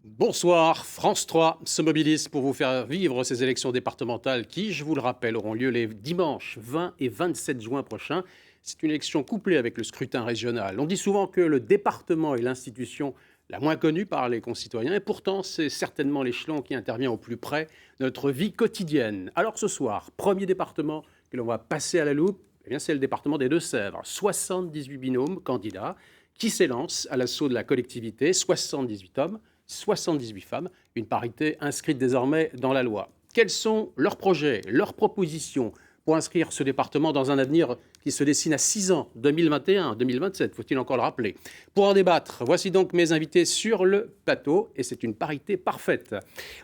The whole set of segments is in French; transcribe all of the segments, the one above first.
Bonsoir, France 3 se mobilise pour vous faire vivre ces élections départementales qui, je vous le rappelle, auront lieu les dimanches 20 et 27 juin prochains. C'est une élection couplée avec le scrutin régional. On dit souvent que le département est l'institution la moins connue par les concitoyens et pourtant c'est certainement l'échelon qui intervient au plus près de notre vie quotidienne. Alors ce soir, premier département que l'on va passer à la loupe, eh bien, c'est le département des Deux-Sèvres. 78 binômes candidats qui s'élancent à l'assaut de la collectivité, 78 hommes, 78 femmes, une parité inscrite désormais dans la loi. Quels sont leurs projets, leurs propositions pour inscrire ce département dans un avenir qui se dessine à 6 ans, 2021-2027, faut-il encore le rappeler. Pour en débattre, voici donc mes invités sur le plateau, et c'est une parité parfaite.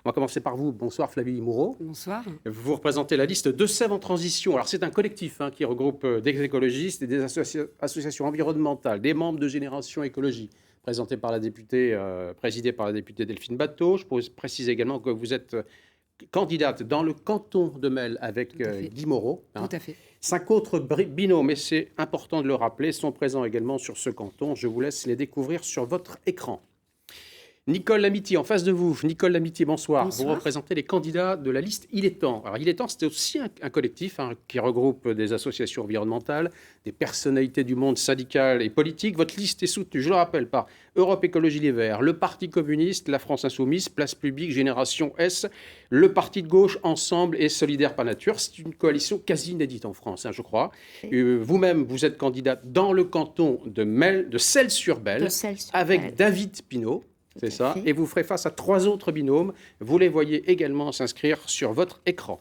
On va commencer par vous. Bonsoir Flavie Moureau. Bonsoir. Vous représentez la liste Deux-Sèvres en transition. Alors c'est un collectif qui regroupe des écologistes et des associations environnementales, des membres de Génération Écologie, présenté par la députée, présidé par la députée Delphine Batteau. Je peux préciser également que vous êtes candidate dans le canton de Mel avec Guy Moreau. Tout à fait. 5 autres binômes, et c'est important de le rappeler, sont présents également sur ce canton. Je vous laisse les découvrir sur votre écran. Nicole Lamitié, en face de vous. Nicole Lamitié, bonsoir. Bonsoir. Vous représentez les candidats de la liste Il est temps. Alors, Il est temps, c'est aussi un collectif qui regroupe des associations environnementales, des personnalités du monde syndical et politique. Votre liste est soutenue, je le rappelle, par Europe Écologie Les Verts, le Parti communiste, la France Insoumise, Place Publique, Génération S, le Parti de gauche, Ensemble et Solidaire par Nature. C'est une coalition quasi inédite en France, je crois. Vous-même, vous êtes candidate dans le canton de Celles-sur-Belle, avec David Pinault. C'est ça. Et vous ferez face à 3 autres binômes. Vous les voyez également s'inscrire sur votre écran.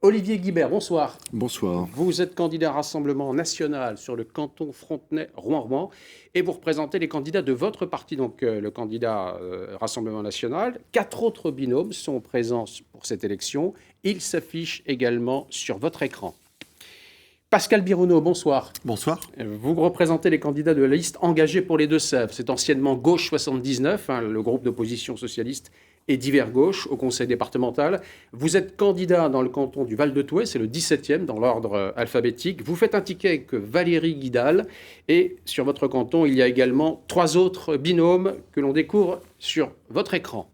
Olivier Guibert, bonsoir. Bonsoir. Vous êtes candidat Rassemblement National sur le canton Frontenay-Rouen-Rouen et vous représentez les candidats de votre parti, donc le candidat Rassemblement National. 4 autres binômes sont présents pour cette élection. Ils s'affichent également sur votre écran. Pascal Birouneau, bonsoir. Bonsoir. Vous représentez les candidats de la liste Engagés pour les Deux-Sèvres. C'est anciennement Gauche 79, le groupe d'opposition socialiste et divers gauche au conseil départemental. Vous êtes candidat dans le canton du Val-de-Thouet, c'est le 17e dans l'ordre alphabétique. Vous faites un ticket avec Valérie Guidal. Et sur votre canton, il y a également 3 autres binômes que l'on découvre sur votre écran.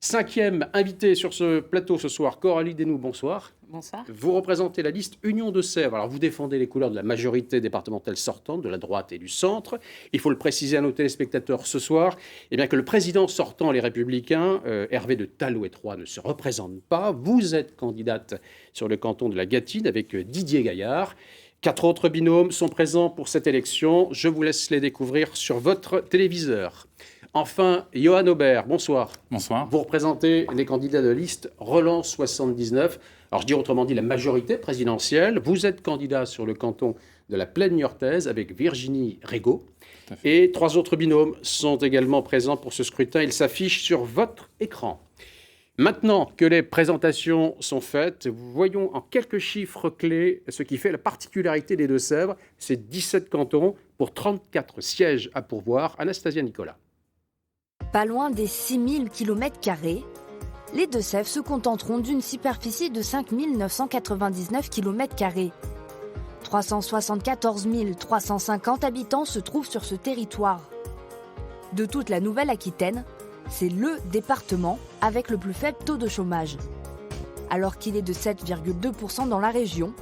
5e invité sur ce plateau ce soir, Coralie Desnoux, bonsoir. Bonsoir. Vous représentez la liste Union de Sèvres. Alors, vous défendez les couleurs de la majorité départementale sortante, de la droite et du centre. Il faut le préciser à nos téléspectateurs ce soir, que le président sortant, les Républicains, Hervé de Talouet-Troyes, ne se représente pas. Vous êtes candidate sur le canton de la Gâtine avec Didier Gaillard. 4 autres binômes sont présents pour cette élection. Je vous laisse les découvrir sur votre téléviseur. Enfin, Johan Aubert, bonsoir. Bonsoir. Vous représentez les candidats de liste Relance 79. Alors, je dis autrement dit la majorité présidentielle. Vous êtes candidat sur le canton de la Plaine niortaise avec Virginie Régaud. Et 3 autres binômes sont également présents pour ce scrutin. Ils s'affichent sur votre écran. Maintenant que les présentations sont faites, voyons en quelques chiffres clés ce qui fait la particularité des Deux-Sèvres. C'est 17 cantons pour 34 sièges à pourvoir. Anastasia Nicolas. Pas loin des 6000 km², les Deux-Sèvres se contenteront d'une superficie de 5 999 km². 374 350 habitants se trouvent sur ce territoire. De toute la Nouvelle-Aquitaine, c'est le département avec le plus faible taux de chômage. Alors qu'il est de 7,2% dans la région,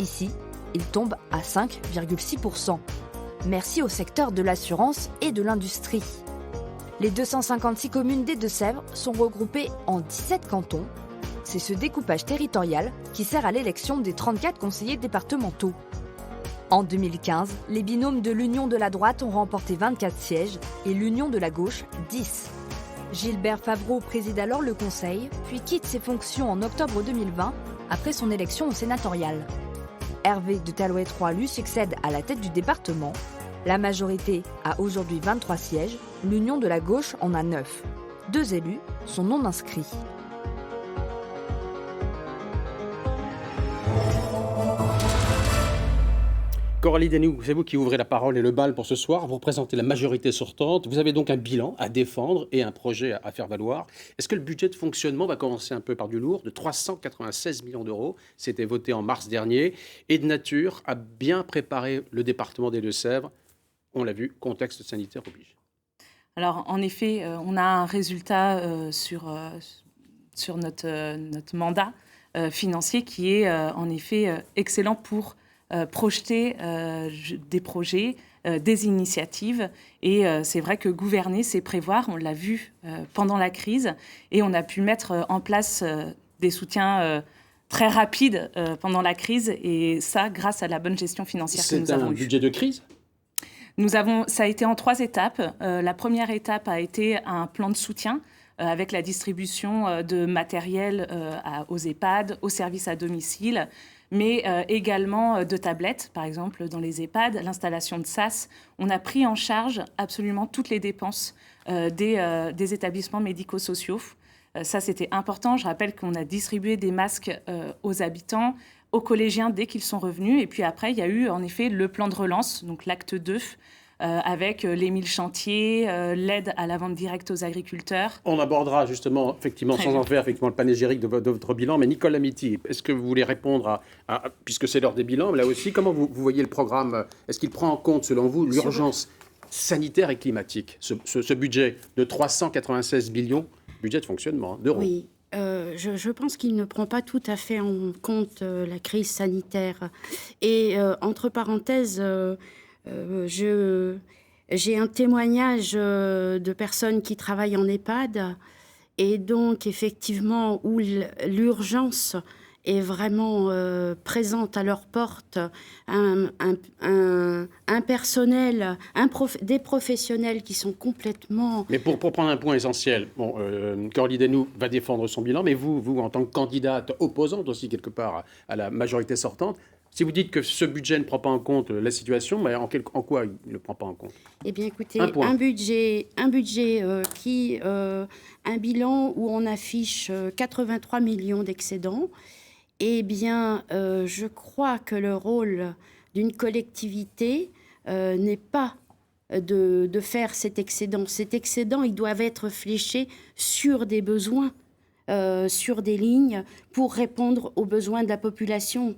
ici, il tombe à 5,6%. Merci au secteur de l'assurance et de l'industrie. Les 256 communes des Deux-Sèvres sont regroupées en 17 cantons. C'est ce découpage territorial qui sert à l'élection des 34 conseillers départementaux. En 2015, les binômes de l'Union de la droite ont remporté 24 sièges et l'Union de la gauche 10. Gilbert Favreau préside alors le conseil, puis quitte ses fonctions en octobre 2020 après son élection au sénatorial. Hervé de Talouet-Troyes lui succède à la tête du département. La majorité a aujourd'hui 23 sièges, l'Union de la gauche en a 9. 2 élus sont non inscrits. Coralie Desnoux, c'est vous qui ouvrez la parole et le bal pour ce soir. Vous représentez la majorité sortante. Vous avez donc un bilan à défendre et un projet à faire valoir. Est-ce que le budget de fonctionnement va commencer un peu par du lourd, de 396 millions d'euros, c'était voté en mars dernier, et de nature à bien préparer le département des Deux-Sèvres? On l'a vu, contexte sanitaire oblige. Alors, en effet, on a un résultat sur notre mandat financier qui est en effet excellent pour projeter des projets, des initiatives. Et c'est vrai que gouverner, c'est prévoir. On l'a vu pendant la crise et on a pu mettre en place des soutiens très rapides pendant la crise. Et ça, grâce à la bonne gestion financière que nous avons eue. C'est un budget de crise ? Ça a été en 3 étapes. La première étape a été un plan de soutien avec la distribution de matériel aux EHPAD, aux services à domicile, mais également de tablettes, par exemple, dans les EHPAD, l'installation de SAS. On a pris en charge absolument toutes les dépenses des établissements médico-sociaux. Ça, c'était important. Je rappelle qu'on a distribué des masques aux habitants, aux collégiens dès qu'ils sont revenus. Et puis après, il y a eu en effet le plan de relance, donc l'acte 2, avec les 1000 chantiers, l'aide à la vente directe aux agriculteurs. On abordera justement, effectivement, sans en faire effectivement le panégyrique de votre bilan. Mais Nicole Amiti, est-ce que vous voulez répondre puisque c'est l'heure des bilans, là aussi, comment vous voyez le programme ? Est-ce qu'il prend en compte, selon vous, l'urgence sanitaire et climatique, ce budget de 396 millions, budget de fonctionnement d'euros ? Oui. Je pense qu'il ne prend pas tout à fait en compte la crise sanitaire. Et entre parenthèses, j'ai un témoignage de personnes qui travaillent en EHPAD et donc effectivement où l'urgence est vraiment présente à leur porte, un personnel, des professionnels qui sont complètement... Mais pour prendre un point essentiel, Coralie Desnoux va défendre son bilan, mais vous, en tant que candidate opposante aussi quelque part à la majorité sortante, si vous dites que ce budget ne prend pas en compte la situation, mais en quoi il ne le prend pas en compte ? Eh bien, écoutez, un budget un bilan où on affiche 83 millions d'excédents. Eh bien, je crois que le rôle d'une collectivité n'est pas de faire cet excédent. Cet excédent, ils doivent être fléchés sur des besoins, sur des lignes, pour répondre aux besoins de la population,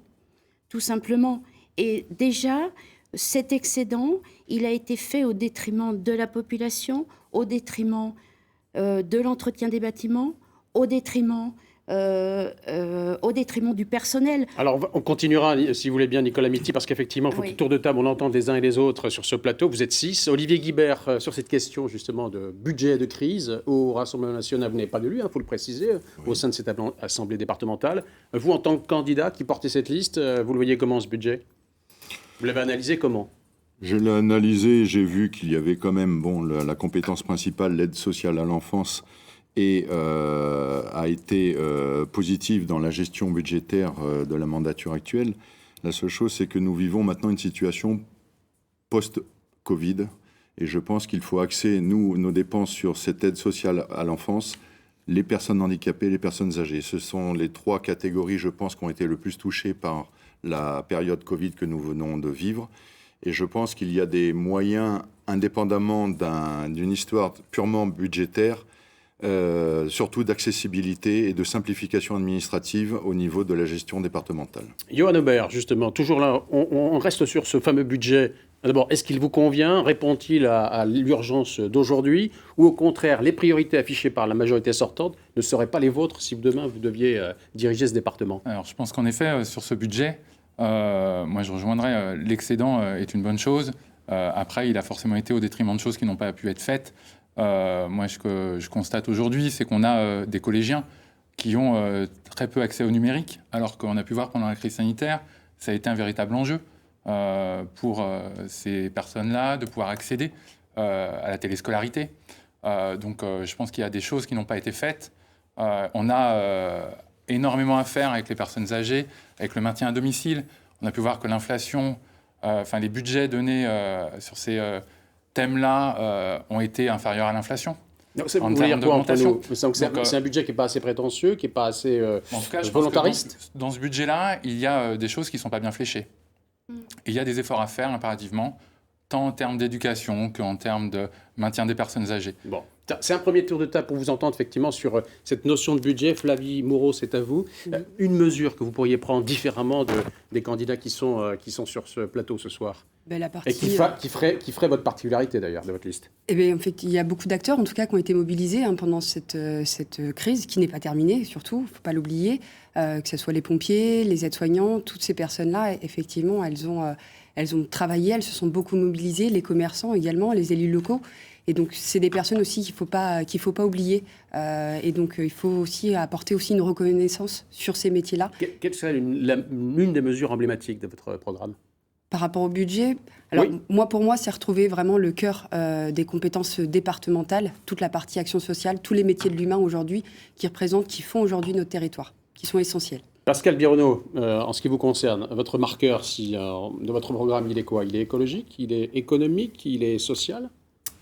tout simplement. Et déjà, cet excédent, il a été fait au détriment de la population, au détriment de l'entretien des bâtiments, au détriment du personnel. Alors, on continuera, si vous voulez bien, Nicole Amiti, parce qu'effectivement, il faut que tour de table, on entende les uns et les autres sur ce plateau. Vous êtes 6. Olivier Guibert, sur cette question, justement, de budget de crise au Rassemblement national, vous n'avez pas de lui, il faut le préciser, au sein de cette assemblée départementale. Vous, en tant que candidat qui portez cette liste, vous le voyez comment, ce budget ? Vous l'avez analysé comment ? Je l'ai analysé, j'ai vu qu'il y avait quand même la compétence principale, l'aide sociale à l'enfance, et a été positive dans la gestion budgétaire de la mandature actuelle. La seule chose, c'est que nous vivons maintenant une situation post-Covid, et je pense qu'il faut axer, nos dépenses sur cette aide sociale à l'enfance, les personnes handicapées, les personnes âgées. Ce sont les 3 catégories, je pense, qui ont été le plus touchées par la période Covid que nous venons de vivre. Et je pense qu'il y a des moyens, indépendamment d'une histoire purement budgétaire, surtout d'accessibilité et de simplification administrative au niveau de la gestion départementale. Johan Aubert, justement, toujours là, on reste sur ce fameux budget. D'abord, est-ce qu'il vous convient ? Répond-il à l'urgence d'aujourd'hui ? Ou au contraire, les priorités affichées par la majorité sortante ne seraient pas les vôtres si demain vous deviez diriger ce département ? Alors, je pense qu'en effet, sur ce budget, moi je rejoindrais, l'excédent est une bonne chose. Après, il a forcément été au détriment de choses qui n'ont pas pu être faites. Moi, ce que je constate aujourd'hui, c'est qu'on a des collégiens qui ont très peu accès au numérique, alors qu'on a pu voir pendant la crise sanitaire, ça a été un véritable enjeu pour ces personnes-là de pouvoir accéder à la téléscolarité. Donc, je pense qu'il y a des choses qui n'ont pas été faites. On a énormément à faire avec les personnes âgées, avec le maintien à domicile. On a pu voir que l'inflation, les budgets donnés sur ces thèmes-là ont été inférieurs à l'inflation. Vous voulez dire quoi entre nous ? C'est un budget qui n'est pas assez prétentieux, qui n'est pas assez en tout cas, volontariste. Dans ce budget-là, il y a des choses qui ne sont pas bien fléchées. Et il y a des efforts à faire impérativement, tant en termes d'éducation qu'en termes de maintien des personnes âgées. Bon, c'est un premier tour de table pour vous entendre effectivement sur cette notion de budget. Flavie Moreau, c'est à vous. Une mesure que vous pourriez prendre différemment des candidats qui sont sur ce plateau ce soir. La partie, Et qui ferait votre particularité d'ailleurs de votre liste. Eh bien, en fait, il y a beaucoup d'acteurs, en tout cas, qui ont été mobilisés pendant cette crise, qui n'est pas terminée, surtout, il ne faut pas l'oublier, que ce soit les pompiers, les aides-soignants, toutes ces personnes-là, effectivement, elles ont travaillé, elles se sont beaucoup mobilisées, les commerçants également, les élus locaux. Et donc, c'est des personnes aussi qu'il faut pas oublier. Et donc, il faut aussi apporter aussi une reconnaissance sur ces métiers-là. Quelle serait l'une des mesures emblématiques de votre programme ? Par rapport au budget, alors Oui. pour moi, c'est retrouver vraiment le cœur des compétences départementales, toute la partie action sociale, tous les métiers de l'humain aujourd'hui qui font aujourd'hui notre territoire, qui sont essentiels. Pascal Bironneau, en ce qui vous concerne, votre marqueur de votre programme, il est quoi ? Il est écologique, il est économique, il est social ?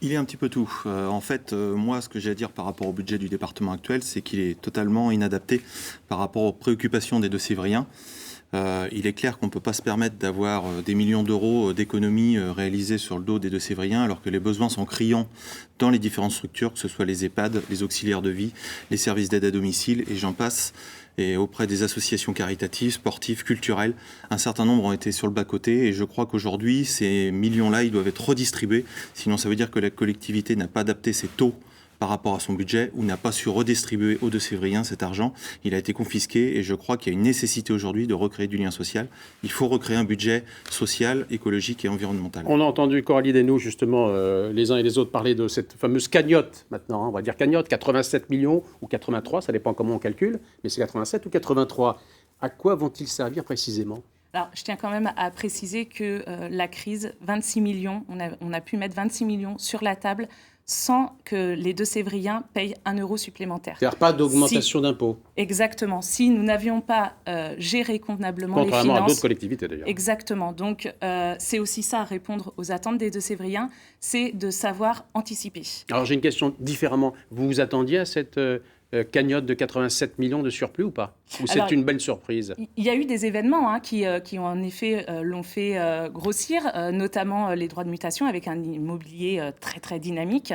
Il est un petit peu tout. En fait, moi, ce que j'ai à dire par rapport au budget du département actuel, c'est qu'il est totalement inadapté par rapport aux préoccupations des Deux-Sévriens. Il est clair qu'on ne peut pas se permettre d'avoir des millions d'euros d'économies réalisées sur le dos des Deux-Sévriens, alors que les besoins sont criants dans les différentes structures, que ce soit les EHPAD, les auxiliaires de vie, les services d'aide à domicile, et j'en passe. Et auprès des associations caritatives, sportives, culturelles, un certain nombre ont été sur le bas-côté. Et je crois qu'aujourd'hui, ces millions-là, ils doivent être redistribués. Sinon, ça veut dire que la collectivité n'a pas adapté ses taux par rapport à son budget ou n'a pas su redistribuer aux Deux-Sévriens cet argent. Il a été confisqué et je crois qu'il y a une nécessité aujourd'hui de recréer du lien social. Il faut recréer un budget social, écologique et environnemental. On a entendu Coralie Desnoux, justement, les uns et les autres parler de cette fameuse cagnotte maintenant. On va dire cagnotte, 87 millions ou 83, ça dépend comment on calcule, mais c'est 87 ou 83. À quoi vont-ils servir précisément ? Alors, je tiens quand même à préciser que la crise, 26 millions, on a pu mettre 26 millions sur la table sans que les Deux-Sévriens payent 1 euro supplémentaire. C'est-à-dire pas d'augmentation d'impôts. Exactement. Si nous n'avions pas géré convenablement les finances... Contrairement à d'autres collectivités d'ailleurs. Exactement. Donc, c'est aussi ça, répondre aux attentes des Deux-Sévriens, c'est de savoir anticiper. Alors, j'ai une question différemment. Vous vous attendiez à cette cagnotte de 87 millions de surplus ou pas ? Ou c'est une belle surprise ? Il y a eu des événements qui ont en effet l'ont fait grossir, notamment les droits de mutation avec un immobilier très très dynamique.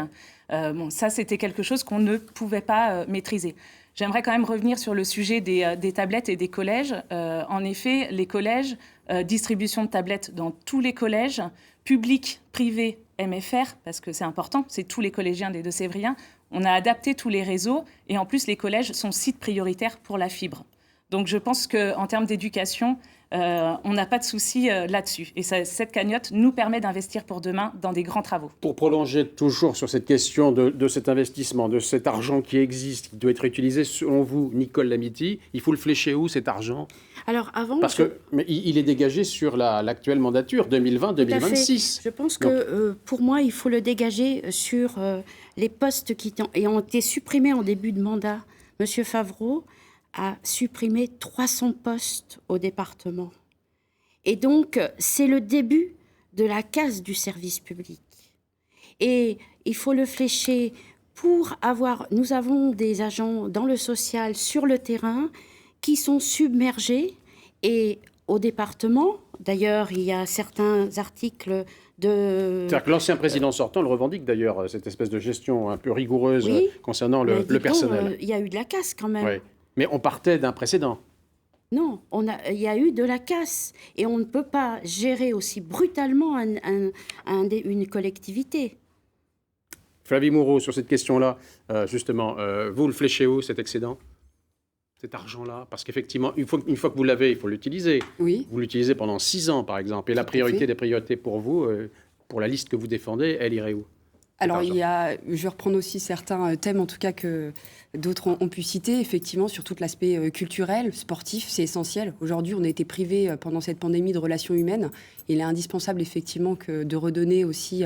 Ça c'était quelque chose qu'on ne pouvait pas maîtriser. J'aimerais quand même revenir sur le sujet des tablettes et des collèges. En effet, les collèges, distribution de tablettes dans tous les collèges, publics, privés, MFR, parce que c'est important, c'est tous les collégiens des Deux-Sévriens. On a adapté tous les réseaux et en plus, les collèges sont sites prioritaires pour la fibre. Donc, je pense qu'en termes d'éducation, on n'a pas de souci là-dessus. Et cette cagnotte nous permet d'investir pour demain dans des grands travaux. Pour prolonger toujours sur cette question de cet investissement, de cet argent qui existe, qui doit être utilisé, selon vous, Nicole Lamity, il faut le flécher où, cet argent ? Alors, avant... Parce qu'il est dégagé sur l'actuelle mandature, 2020-2026. Je pense que, pour moi, il faut le dégager sur les postes qui ont été supprimés en début de mandat. Monsieur Favreau a supprimé 300 postes au département. Et donc, c'est le début de la casse du service public. Et il faut le flécher pour avoir... Nous avons des agents dans le social, sur le terrain, qui sont submergés. Et au département, d'ailleurs, il y a certains articles de... C'est-à-dire que l'ancien président sortant le revendique d'ailleurs, cette espèce de gestion un peu rigoureuse concernant le personnel. Il y a eu de la casse quand même. Oui. Mais on partait d'un précédent. Non, il y a eu de la casse. Et on ne peut pas gérer aussi brutalement une collectivité. Flavie Moreau, sur cette question-là, justement, vous le fléchez où, cet excédent ? Cet argent-là ? Parce qu'effectivement, une fois que vous l'avez, il faut l'utiliser. Oui. Vous l'utilisez pendant 6 ans, par exemple. Et la priorité des priorités pour vous, pour la liste que vous défendez, elle irait où ? Alors, je vais reprendre aussi certains thèmes, en tout cas, que d'autres ont pu citer. Effectivement, sur tout l'aspect culturel, sportif, c'est essentiel. Aujourd'hui, on a été privés pendant cette pandémie de relations humaines. Il est indispensable, effectivement, de redonner aussi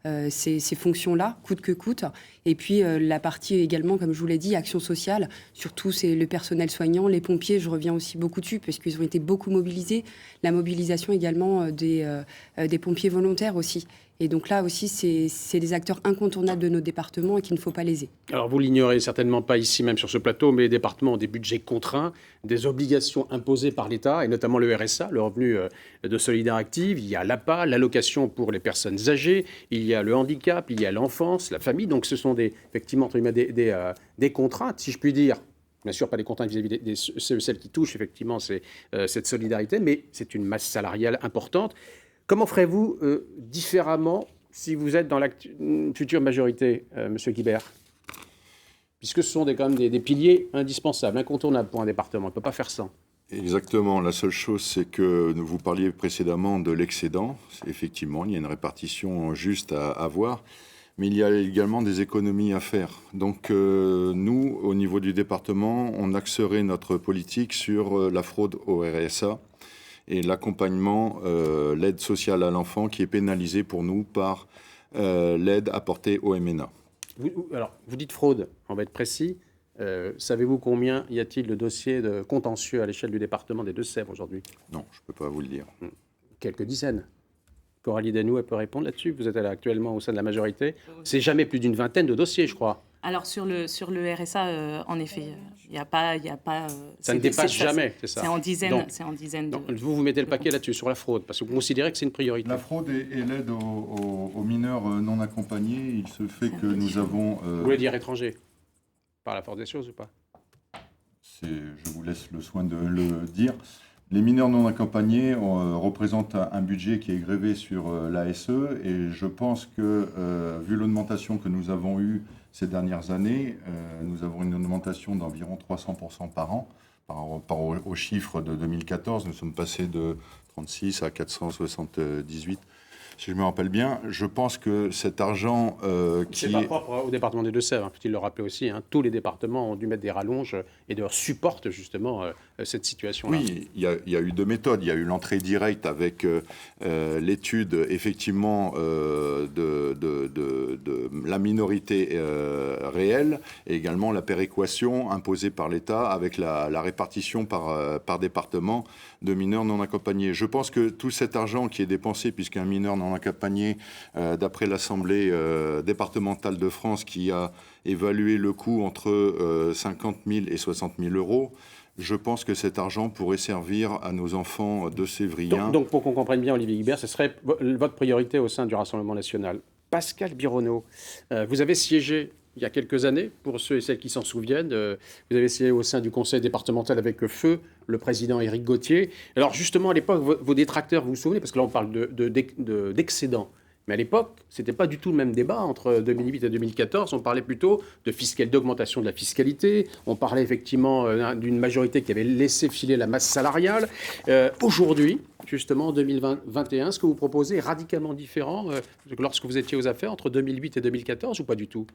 ces fonctions-là, coûte que coûte. Et puis, la partie également, comme je vous l'ai dit, action sociale. Surtout, c'est le personnel soignant, les pompiers, je reviens aussi beaucoup dessus, parce qu'ils ont été beaucoup mobilisés. La mobilisation également des pompiers volontaires aussi. Et donc là aussi, c'est des acteurs incontournables de nos départements et qu'il ne faut pas léser. Alors vous l'ignorez certainement pas ici même sur ce plateau, mais les départements ont des budgets contraints, des obligations imposées par l'État, et notamment le RSA, le revenu de solidarité active. Il y a l'APA, l'allocation pour les personnes âgées, il y a le handicap, il y a l'enfance, la famille. Donc ce sont effectivement des contraintes, si je puis dire. Bien sûr, pas les contraintes vis-à-vis de celles qui touchent effectivement cette solidarité, mais c'est une masse salariale importante. Comment ferez-vous différemment si vous êtes dans la future majorité, Monsieur Guibert? Puisque ce sont quand même des piliers indispensables, incontournables pour un département. On ne peut pas faire sans. Exactement. La seule chose, c'est que vous parliez précédemment de l'excédent. Effectivement, il y a une répartition juste à avoir. Mais il y a également des économies à faire. Donc nous, au niveau du département, on axerait notre politique sur la fraude au RSA et l'accompagnement, l'aide sociale à l'enfant qui est pénalisée pour nous par l'aide apportée au MNA. Vous dites fraude, on va être précis. Savez-vous combien y a-t-il de dossiers de contentieux à l'échelle du département des Deux-Sèvres aujourd'hui? Non, je ne peux pas vous le dire. Quelques dizaines. Coralie Danou, elle peut répondre là-dessus. Vous êtes actuellement au sein de la majorité. C'est jamais plus d'une vingtaine de dossiers, je crois. Alors sur le RSA, en effet, il n'y a pas. Ça ne dépasse jamais, c'est ça. C'est en dizaines. Donc, vous mettez le paquet là-dessus sur la fraude, parce que vous considérez que c'est une priorité. La fraude et l'aide aux mineurs non accompagnés, il se fait que nous avons. Vous voulez dire étranger, par la force des choses ou pas? Je vous laisse le soin de le dire. Les mineurs non accompagnés représentent un budget qui est grévé sur l'ASE et je pense que, vu l'augmentation que nous avons eue ces dernières années, nous avons une augmentation d'environ 300% par an. Par rapport aux chiffres de 2014, nous sommes passés de 36 à 478. Si je me rappelle bien, je pense que cet argent qui... C'est pas propre au département des Deux-Sèvres, hein, faut-il le rappeler aussi. Hein. Tous les départements ont dû mettre des rallonges et supportent justement cette situation-là. Oui, il y a eu deux méthodes. Il y a eu l'entrée directe avec l'étude, effectivement, de la minorité réelle et également la péréquation imposée par l'État avec la répartition par département de mineurs non accompagnés. Je pense que tout cet argent qui est dépensé, puisqu'un mineur non accompagné, d'après l'Assemblée départementale de France, qui a évalué le coût entre 50 000 et 60 000 euros, je pense que cet argent pourrait servir à nos enfants de Sévriens. Donc pour qu'on comprenne bien, Olivier Guibert, ce serait votre priorité au sein du Rassemblement national. Pascal Bironneau, vous avez siégé il y a quelques années, pour ceux et celles qui s'en souviennent, vous avez siégé au sein du conseil départemental avec feu le président Éric Gauthier. Alors justement, à l'époque, vos détracteurs, vous vous souvenez, parce que là on parle d'excédent, mais à l'époque, ce n'était pas du tout le même débat entre 2008 et 2014. On parlait plutôt d'augmentation de la fiscalité. On parlait effectivement d'une majorité qui avait laissé filer la masse salariale. Aujourd'hui, justement, en 2021, ce que vous proposez est radicalement différent lorsque vous étiez aux affaires entre 2008 et 2014 ou pas du tout?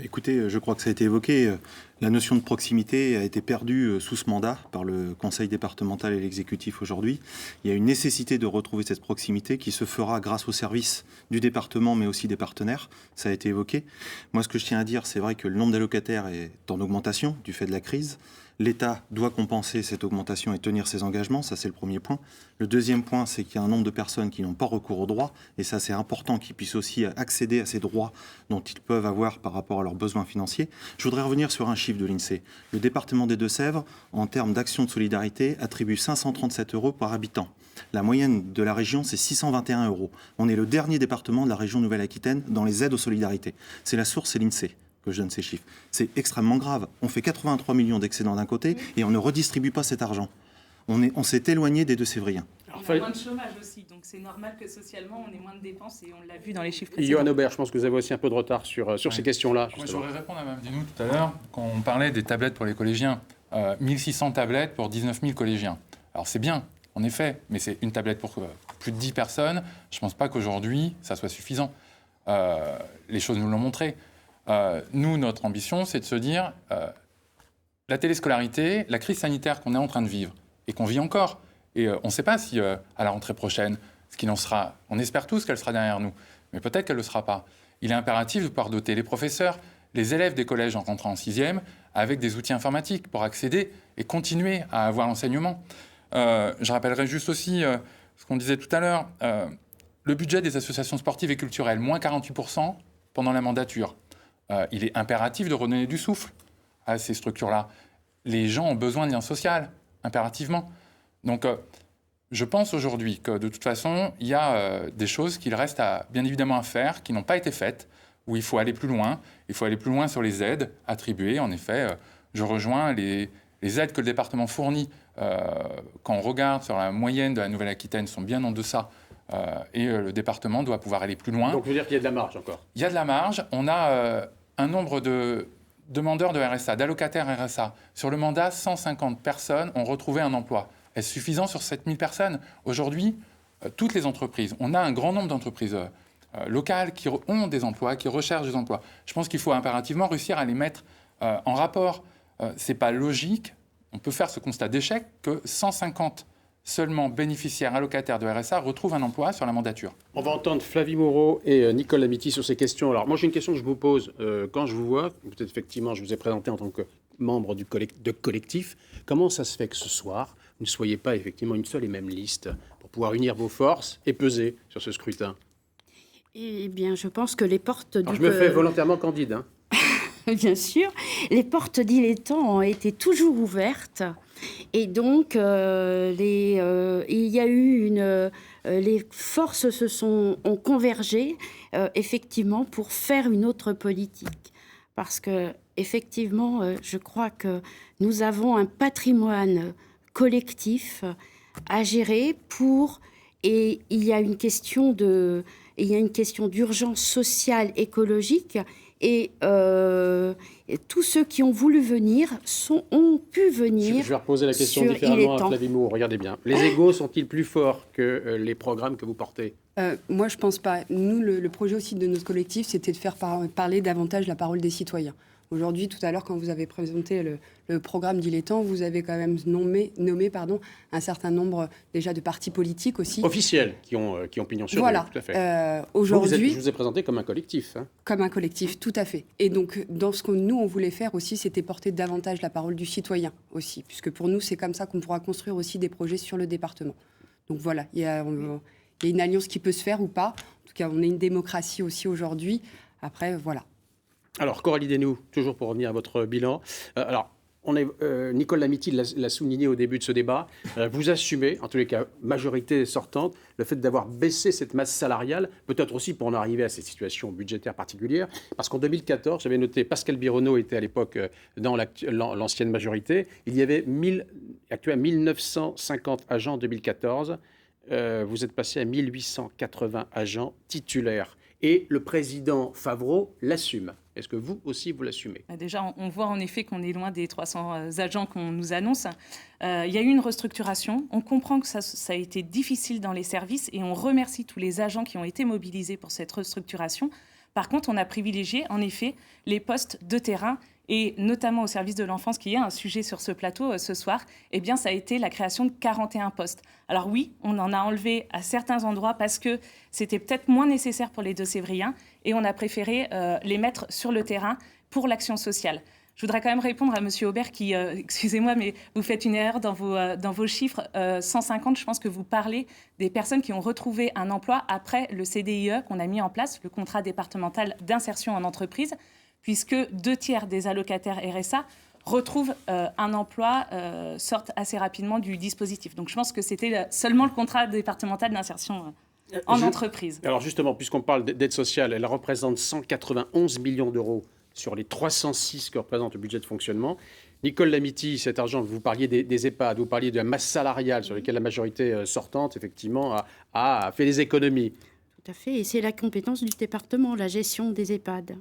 Écoutez, je crois que ça a été évoqué. La notion de proximité a été perdue sous ce mandat par le conseil départemental et l'exécutif aujourd'hui. Il y a une nécessité de retrouver cette proximité qui se fera grâce au service du département, mais aussi des partenaires. Ça a été évoqué. Moi, ce que je tiens à dire, c'est vrai que le nombre d'allocataires est en augmentation du fait de la crise. L'État doit compenser cette augmentation et tenir ses engagements, ça c'est le premier point. Le deuxième point, c'est qu'il y a un nombre de personnes qui n'ont pas recours aux droits, et ça c'est important qu'ils puissent aussi accéder à ces droits dont ils peuvent avoir par rapport à leurs besoins financiers. Je voudrais revenir sur un chiffre de l'INSEE. Le département des Deux-Sèvres, en termes d'action de solidarité, attribue 537 € par habitant. La moyenne de la région, c'est 621 €. On est le dernier département de la région Nouvelle-Aquitaine dans les aides aux solidarités. C'est la source, c'est l'INSEE que je donne ces chiffres. C'est extrêmement grave. On fait 83 millions d'excédents d'un côté et on ne redistribue pas cet argent. On s'est éloigné des Deux-Sévriens. On a moins de chômage aussi, donc c'est normal que socialement on ait moins de dépenses et on l'a vu dans les chiffres précédents. Johan Aubert, je pense que vous avez aussi un peu de retard sur ces questions-là. Moi, je voudrais répondre à Mme Dinou tout à l'heure, quand on parlait des tablettes pour les collégiens. 1600 tablettes pour 19 000 collégiens. Alors c'est bien, en effet, mais c'est une tablette pour plus de 10 personnes. Je ne pense pas qu'aujourd'hui, ça soit suffisant. Les choses nous l'ont montré. Nous, notre ambition, c'est de se dire, la téléscolarité, la crise sanitaire qu'on est en train de vivre, et qu'on vit encore, et on ne sait pas si à la rentrée prochaine, ce qu'il en sera, on espère tous qu'elle sera derrière nous, mais peut-être qu'elle ne le sera pas. Il est impératif de pouvoir doter les professeurs, les élèves des collèges en rentrant en 6e, avec des outils informatiques pour accéder et continuer à avoir l'enseignement. Je rappellerai juste aussi ce qu'on disait tout à l'heure, le budget des associations sportives et culturelles, moins 48% pendant la mandature. Il est impératif de redonner du souffle à ces structures-là. Les gens ont besoin de lien social, impérativement. Donc, je pense aujourd'hui que, de toute façon, il y a des choses qu'il reste bien évidemment à faire, qui n'ont pas été faites, où il faut aller plus loin. Il faut aller plus loin sur les aides attribuées. En effet, je rejoins les aides que le département fournit. Quand on regarde sur la moyenne de la Nouvelle-Aquitaine, sont bien en deçà Et le département doit pouvoir aller plus loin. Donc, vous dire qu'il y a de la marge encore. Il y a de la marge. On a un nombre de demandeurs de RSA, d'allocataires RSA. Sur le mandat, 150 personnes ont retrouvé un emploi. Est-ce suffisant sur 7000 personnes? Aujourd'hui, toutes les entreprises, on a un grand nombre d'entreprises locales qui ont des emplois, qui recherchent des emplois. Je pense qu'il faut impérativement réussir à les mettre en rapport. Ce n'est pas logique. On peut faire ce constat d'échec que 150 seulement bénéficiaires allocataires de RSA retrouvent un emploi sur la mandature. On va entendre Flavie Moreau et Nicole Lamity sur ces questions. Alors moi j'ai une question que je vous pose quand je vous vois, peut-être effectivement je vous ai présenté en tant que membre de collectif, comment ça se fait que ce soir vous ne soyez pas effectivement une seule et même liste pour pouvoir unir vos forces et peser sur ce scrutin? Eh bien, je pense que les portes Alors, je me fais volontairement candide. Bien sûr, les portes d'Ilétang ont été toujours ouvertes. Et donc, il y a eu les forces ont convergé, effectivement, pour faire une autre politique. Parce que, effectivement, je crois que nous avons un patrimoine collectif à gérer et il y a une question d'urgence sociale, écologique. Et tous ceux qui ont voulu venir ont pu venir. Je vais reposer la question différemment à Flavie Moreau. Regardez bien. Les égos sont-ils plus forts que les programmes que vous portez? Moi, je ne pense pas. Nous, le projet aussi de notre collectif, c'était de faire parler davantage la parole des citoyens. Aujourd'hui, tout à l'heure, quand vous avez présenté le programme d'Ilétang, vous avez quand même nommé un certain nombre déjà de partis politiques aussi. Officiels, qui ont pignon sur rue, voilà. tout à fait. Aujourd'hui, je vous ai présenté comme un collectif. Hein. Comme un collectif, tout à fait. Et donc, dans ce que nous, on voulait faire aussi, c'était porter davantage la parole du citoyen aussi. Puisque pour nous, c'est comme ça qu'on pourra construire aussi des projets sur le département. Donc voilà, il y a une alliance qui peut se faire ou pas. En tout cas, on est une démocratie aussi aujourd'hui. Après, voilà. Alors, Coralie Desnoux, toujours pour revenir à votre bilan. Nicole Lamity l'a souligné au début de ce débat. Vous assumez, en tous les cas, majorité sortante, le fait d'avoir baissé cette masse salariale, peut-être aussi pour en arriver à cette situation budgétaire particulière. Parce qu'en 2014, j'avais noté, Pascal Bironneau était à l'époque dans l'ancienne majorité. Il y avait 1950 agents en 2014. Vous êtes passé à 1880 agents titulaires. Et le président Favreau l'assume. Est-ce que vous aussi, vous l'assumez? Déjà, on voit en effet qu'on est loin des 300 agents qu'on nous annonce. Il y a eu une restructuration. On comprend que ça a été difficile dans les services et on remercie tous les agents qui ont été mobilisés pour cette restructuration. Par contre, on a privilégié, en effet, les postes de terrain et notamment au service de l'enfance, qui est un sujet sur ce plateau ce soir, eh bien, ça a été la création de 41 postes. Alors oui, on en a enlevé à certains endroits parce que c'était peut-être moins nécessaire pour les Deux-Sévriens et on a préféré les mettre sur le terrain pour l'action sociale. Je voudrais quand même répondre à M. Aubert qui, excusez-moi, mais vous faites une erreur dans vos chiffres. 150, je pense que vous parlez des personnes qui ont retrouvé un emploi après le CDIE qu'on a mis en place, le contrat départemental d'insertion en entreprise, puisque 2/3 des allocataires RSA retrouvent un emploi, sortent assez rapidement du dispositif. Donc je pense que c'était seulement le contrat départemental d'insertion en entreprise. Alors justement, puisqu'on parle d'aide sociale, elle représente 191 millions d'euros sur les 306 que représente le budget de fonctionnement. Nicole Lamity, cet argent, vous parliez des EHPAD, vous parliez de la masse salariale sur laquelle la majorité sortante, effectivement, a fait des économies. Tout à fait, et c'est la compétence du département, la gestion des EHPAD.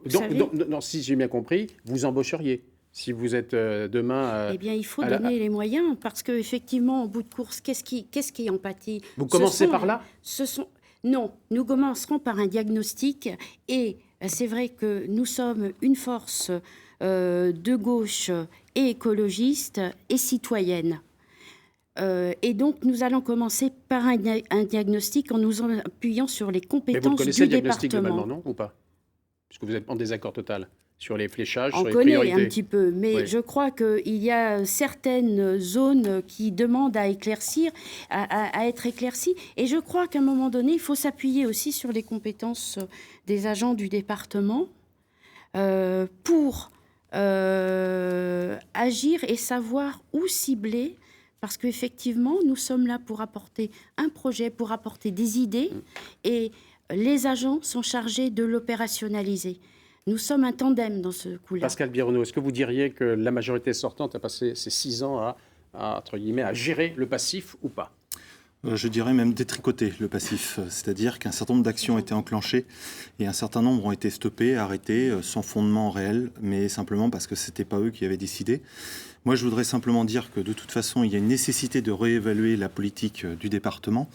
Donc, si j'ai bien compris, vous embaucheriez si vous êtes demain... Eh bien, il faut donner les moyens, parce qu'effectivement, en bout de course, qu'est-ce qui en pâtit? Vous commencez par là? Non, nous commencerons par un diagnostic, et c'est vrai que nous sommes une force de gauche et écologiste et citoyenne. Et donc, nous allons commencer par un diagnostic en nous appuyant sur les compétences du département. Mais vous connaissez le diagnostic globalement, non, ou pas? Puisque vous êtes en désaccord total sur les fléchages, sur les priorités. On connaît un petit peu, mais oui. Je crois qu'il y a certaines zones qui demandent à éclaircir, à être éclaircies. Et je crois qu'à un moment donné, il faut s'appuyer aussi sur les compétences des agents du département pour agir et savoir où cibler. Parce qu'effectivement, nous sommes là pour apporter un projet, pour apporter des idées, et les agents sont chargés de l'opérationnaliser. Nous sommes un tandem dans ce coup-là. Pascal Bironneau, est-ce que vous diriez que la majorité sortante a passé ces 6 ans à gérer le passif ou pas? Je dirais même détricoter le passif, c'est-à-dire qu'un certain nombre d'actions ont été enclenchées et un certain nombre ont été stoppées, arrêtées, sans fondement réel, mais simplement parce que ce n'était pas eux qui avaient décidé. Moi, je voudrais simplement dire que de toute façon, il y a une nécessité de réévaluer la politique du département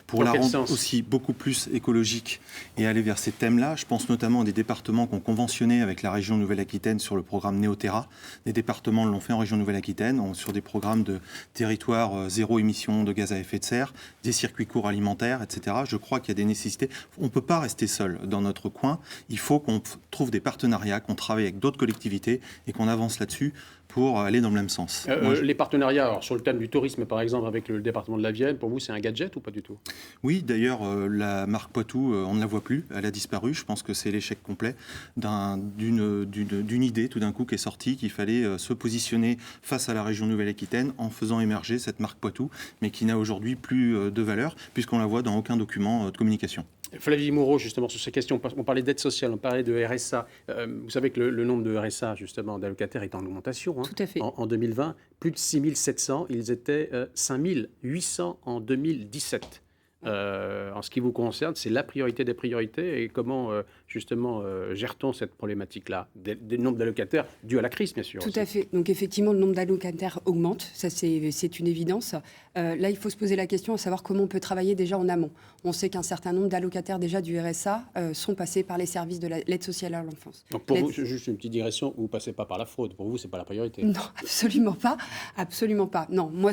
pour la rendre aussi beaucoup plus écologique et aller vers ces thèmes-là. Je pense notamment à des départements qui ont conventionné avec la région Nouvelle-Aquitaine sur le programme Néoterra. Des départements l'ont fait en région Nouvelle-Aquitaine sur des programmes de territoire zéro émission de gaz à effet de serre, des circuits courts alimentaires, etc. Je crois qu'il y a des nécessités. On ne peut pas rester seul dans notre coin. Il faut qu'on trouve des partenariats, qu'on travaille avec d'autres collectivités et qu'on avance là-dessus pour aller dans le même sens. Les partenariats, alors, sur le thème du tourisme par exemple avec le département de la Vienne, pour vous c'est un gadget ou pas du tout? Oui, d'ailleurs la marque Poitou, on ne la voit plus, elle a disparu. Je pense que c'est l'échec complet d'une idée tout d'un coup qui est sortie, qu'il fallait se positionner face à la région Nouvelle-Aquitaine en faisant émerger cette marque Poitou, mais qui n'a aujourd'hui plus de valeur puisqu'on la voit dans aucun document de communication. Flavie Moreau, justement, sur ces questions, on parlait d'aide sociale, on parlait de RSA. Vous savez que le nombre de RSA, justement, d'allocataires est en augmentation. Tout à fait. En 2020, plus de 6 700, ils étaient 5 800 en 2017. En ce qui vous concerne, c'est la priorité des priorités. Et comment, justement, gère-t-on cette problématique-là des nombres d'allocataires dû à la crise, bien sûr? Tout à fait. Donc, effectivement, le nombre d'allocataires augmente. Ça, c'est une évidence. Là, il faut se poser la question à savoir comment on peut travailler déjà en amont. On sait qu'un certain nombre d'allocataires déjà du RSA sont passés par les services de l'aide sociale à l'enfance. Donc, pour vous, juste une petite digression, vous ne passez pas par la fraude. Pour vous, ce n'est pas la priorité? Non, absolument pas. Absolument pas. Non, moi,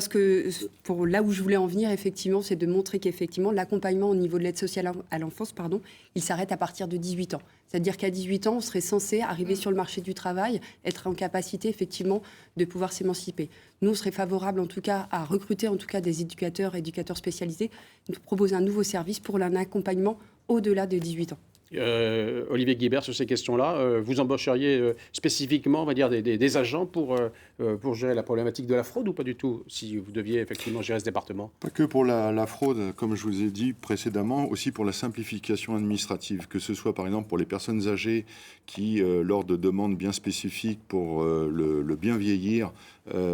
là où je voulais en venir, effectivement, c'est de montrer qu'effectivement, l'accompagnement au niveau de l'aide sociale à l'enfance, il s'arrête à partir de 18 ans. C'est-à-dire qu'à 18 ans, on serait censé arriver sur le marché du travail, être en capacité, effectivement, de pouvoir s'émanciper. Nous, on serait favorable, en tout cas, à recruter, en tout cas, des éducateurs spécialisés, nous proposer un nouveau service pour un accompagnement au-delà de 18 ans. Olivier Guibert, sur ces questions-là, vous embaucheriez spécifiquement, on va dire, des agents pour gérer la problématique de la fraude ou pas du tout, si vous deviez effectivement gérer ce département? Pas que pour la fraude, comme je vous ai dit précédemment, aussi pour la simplification administrative, que ce soit par exemple pour les personnes âgées qui, lors de demandes bien spécifiques pour le bien vieillir,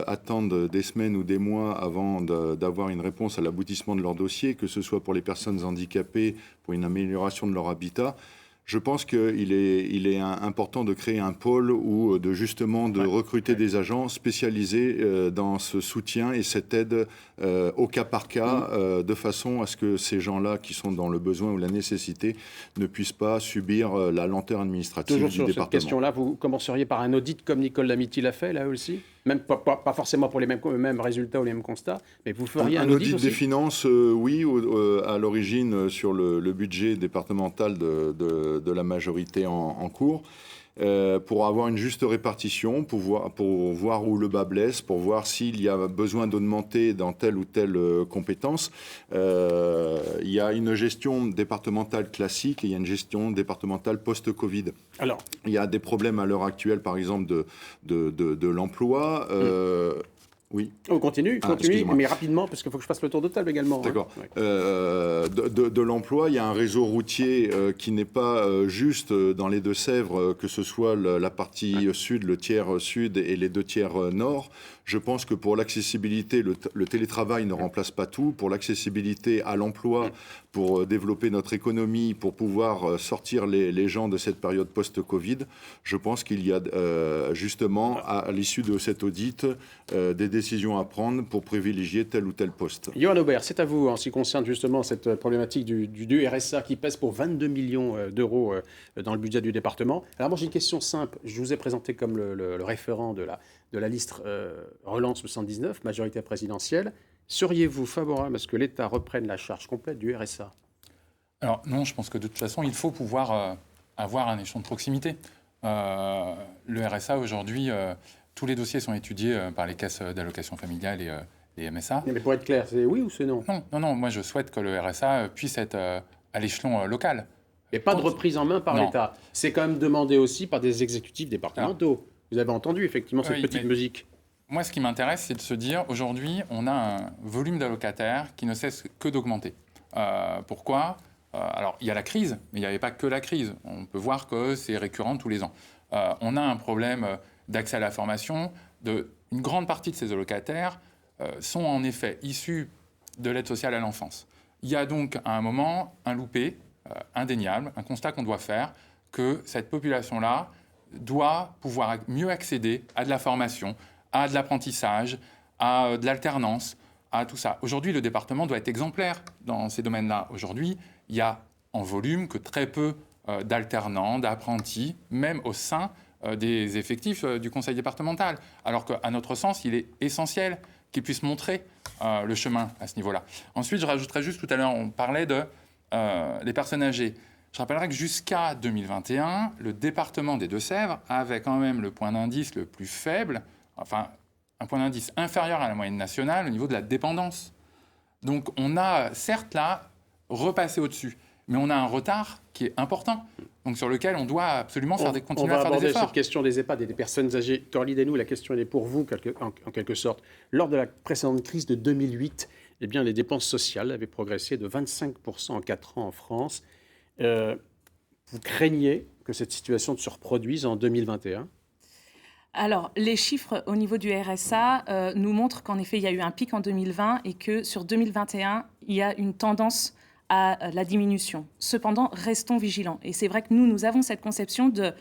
attendent des semaines ou des mois avant d'avoir une réponse à l'aboutissement de leur dossier, que ce soit pour les personnes handicapées, pour une amélioration de leur habitat. Je pense qu'il est important de créer un pôle ou de recruter des agents spécialisés dans ce soutien et cette aide au cas par cas, de façon à ce que ces gens-là qui sont dans le besoin ou la nécessité ne puissent pas subir la lenteur administrative du département. Toujours sur cette question-là, vous commenceriez par un audit comme Nicole Lamiti l'a fait là aussi? Même pas forcément pour les mêmes résultats ou les mêmes constats, mais vous feriez un audit aussi? Des finances, oui, à l'origine sur le budget départemental de la majorité en cours, pour avoir une juste répartition, pour voir où le bas blesse, pour voir s'il y a besoin d'augmenter dans telle ou telle compétence. Il y a une gestion départementale classique et il y a une gestion départementale post-Covid. Alors, il y a des problèmes à l'heure actuelle, par exemple, de l'emploi. Oui. On continue, mais rapidement, parce qu'il faut que je fasse le tour de table également. D'accord. De l'emploi, il y a un réseau routier qui n'est pas juste dans les Deux-Sèvres, que ce soit la partie sud, le tiers sud et les deux tiers nord. Je pense que pour l'accessibilité, le télétravail ne remplace pas tout. Pour l'accessibilité à l'emploi, pour développer notre économie, pour pouvoir sortir les gens de cette période post-Covid, je pense qu'il y a justement, à l'issue de cet audit, des décisions à prendre pour privilégier tel ou tel poste. Johan Aubert, c'est à vous en ce qui concerne justement cette problématique du RSA qui pèse pour 22 millions d'euros dans le budget du département. Alors moi j'ai une question simple. Je vous ai présenté comme le référent de la liste Relance 79, majorité présidentielle. Seriez-vous favorable à ce que l'État reprenne la charge complète du RSA? Alors non, je pense que de toute façon, il faut pouvoir avoir un échelon de proximité. Le RSA aujourd'hui, tous les dossiers sont étudiés par les caisses d'allocation familiale et les MSA. Mais pour être clair, c'est oui ou c'est non? Non, moi je souhaite que le RSA puisse être à l'échelon local. Et pas de reprise en main par l'État. C'est quand même demandé aussi par des exécutifs départementaux. Vous avez entendu effectivement cette petite musique. Moi, ce qui m'intéresse, c'est de se dire, aujourd'hui, on a un volume d'allocataires qui ne cesse que d'augmenter. Pourquoi? Alors, il y a la crise, mais il n'y avait pas que la crise. On peut voir que c'est récurrent tous les ans. On a un problème d'accès à la formation. Une grande partie de ces allocataires sont en effet issus de l'aide sociale à l'enfance. Il y a donc à un moment un loupé indéniable, un constat qu'on doit faire, que cette population-là doit pouvoir mieux accéder à de la formation, à de l'apprentissage, à de l'alternance, à tout ça. Aujourd'hui, le département doit être exemplaire dans ces domaines-là. Aujourd'hui, il y a en volume que très peu d'alternants, d'apprentis, même au sein des effectifs du conseil départemental. Alors qu'à notre sens, il est essentiel qu'ils puissent montrer le chemin à ce niveau-là. Ensuite, je rajouterais juste, tout à l'heure, on parlait des personnes âgées. Je rappellerai que jusqu'à 2021, le département des Deux-Sèvres avait quand même le point d'indice le plus faible, enfin un point d'indice inférieur à la moyenne nationale au niveau de la dépendance. Donc on a certes là repassé au-dessus, mais on a un retard qui est important, donc sur lequel on doit absolument continuer à faire des efforts. On va aborder cette question des EHPAD et des personnes âgées. Torli Denou, la question elle est pour vous en quelque sorte. Lors de la précédente crise de 2008, eh bien, les dépenses sociales avaient progressé de 25% en 4 ans en France. Vous craignez que cette situation se reproduise en 2021 ? Alors, les chiffres au niveau du RSA nous montrent qu'en effet, il y a eu un pic en 2020 et que sur 2021, il y a une tendance à la diminution. Cependant, restons vigilants. Et c'est vrai que nous avons cette conception de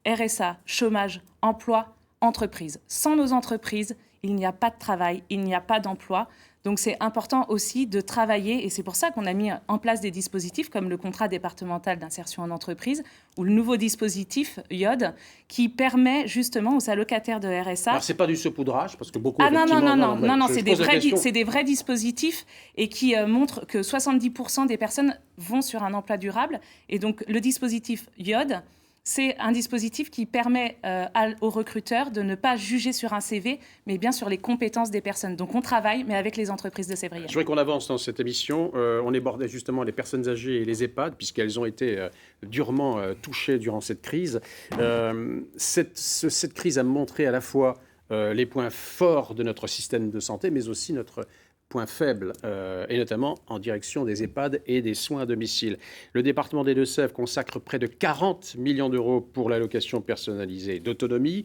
RSA, chômage, emploi, entreprise. Sans nos entreprises, il n'y a pas de travail, il n'y a pas d'emploi. Donc c'est important aussi de travailler, et c'est pour ça qu'on a mis en place des dispositifs comme le contrat départemental d'insertion en entreprise ou le nouveau dispositif IOD qui permet justement aux allocataires de RSA... Alors c'est pas du saupoudrage parce que beaucoup... Non, c'est des vrais dispositifs et qui montrent que 70% des personnes vont sur un emploi durable. Et donc le dispositif IOD, c'est un dispositif qui permet aux recruteurs de ne pas juger sur un CV, mais bien sur les compétences des personnes. Donc on travaille, mais avec les entreprises de Sévrier. Je voudrais qu'on avance dans cette émission. On abordait justement les personnes âgées et les EHPAD, puisqu'elles ont été durement touchées durant cette crise. Cette crise a montré à la fois les points forts de notre système de santé, mais aussi notre point faible, et notamment en direction des EHPAD et des soins à domicile. Le département des Deux-Sèvres consacre près de 40 millions d'euros pour l'allocation personnalisée d'autonomie.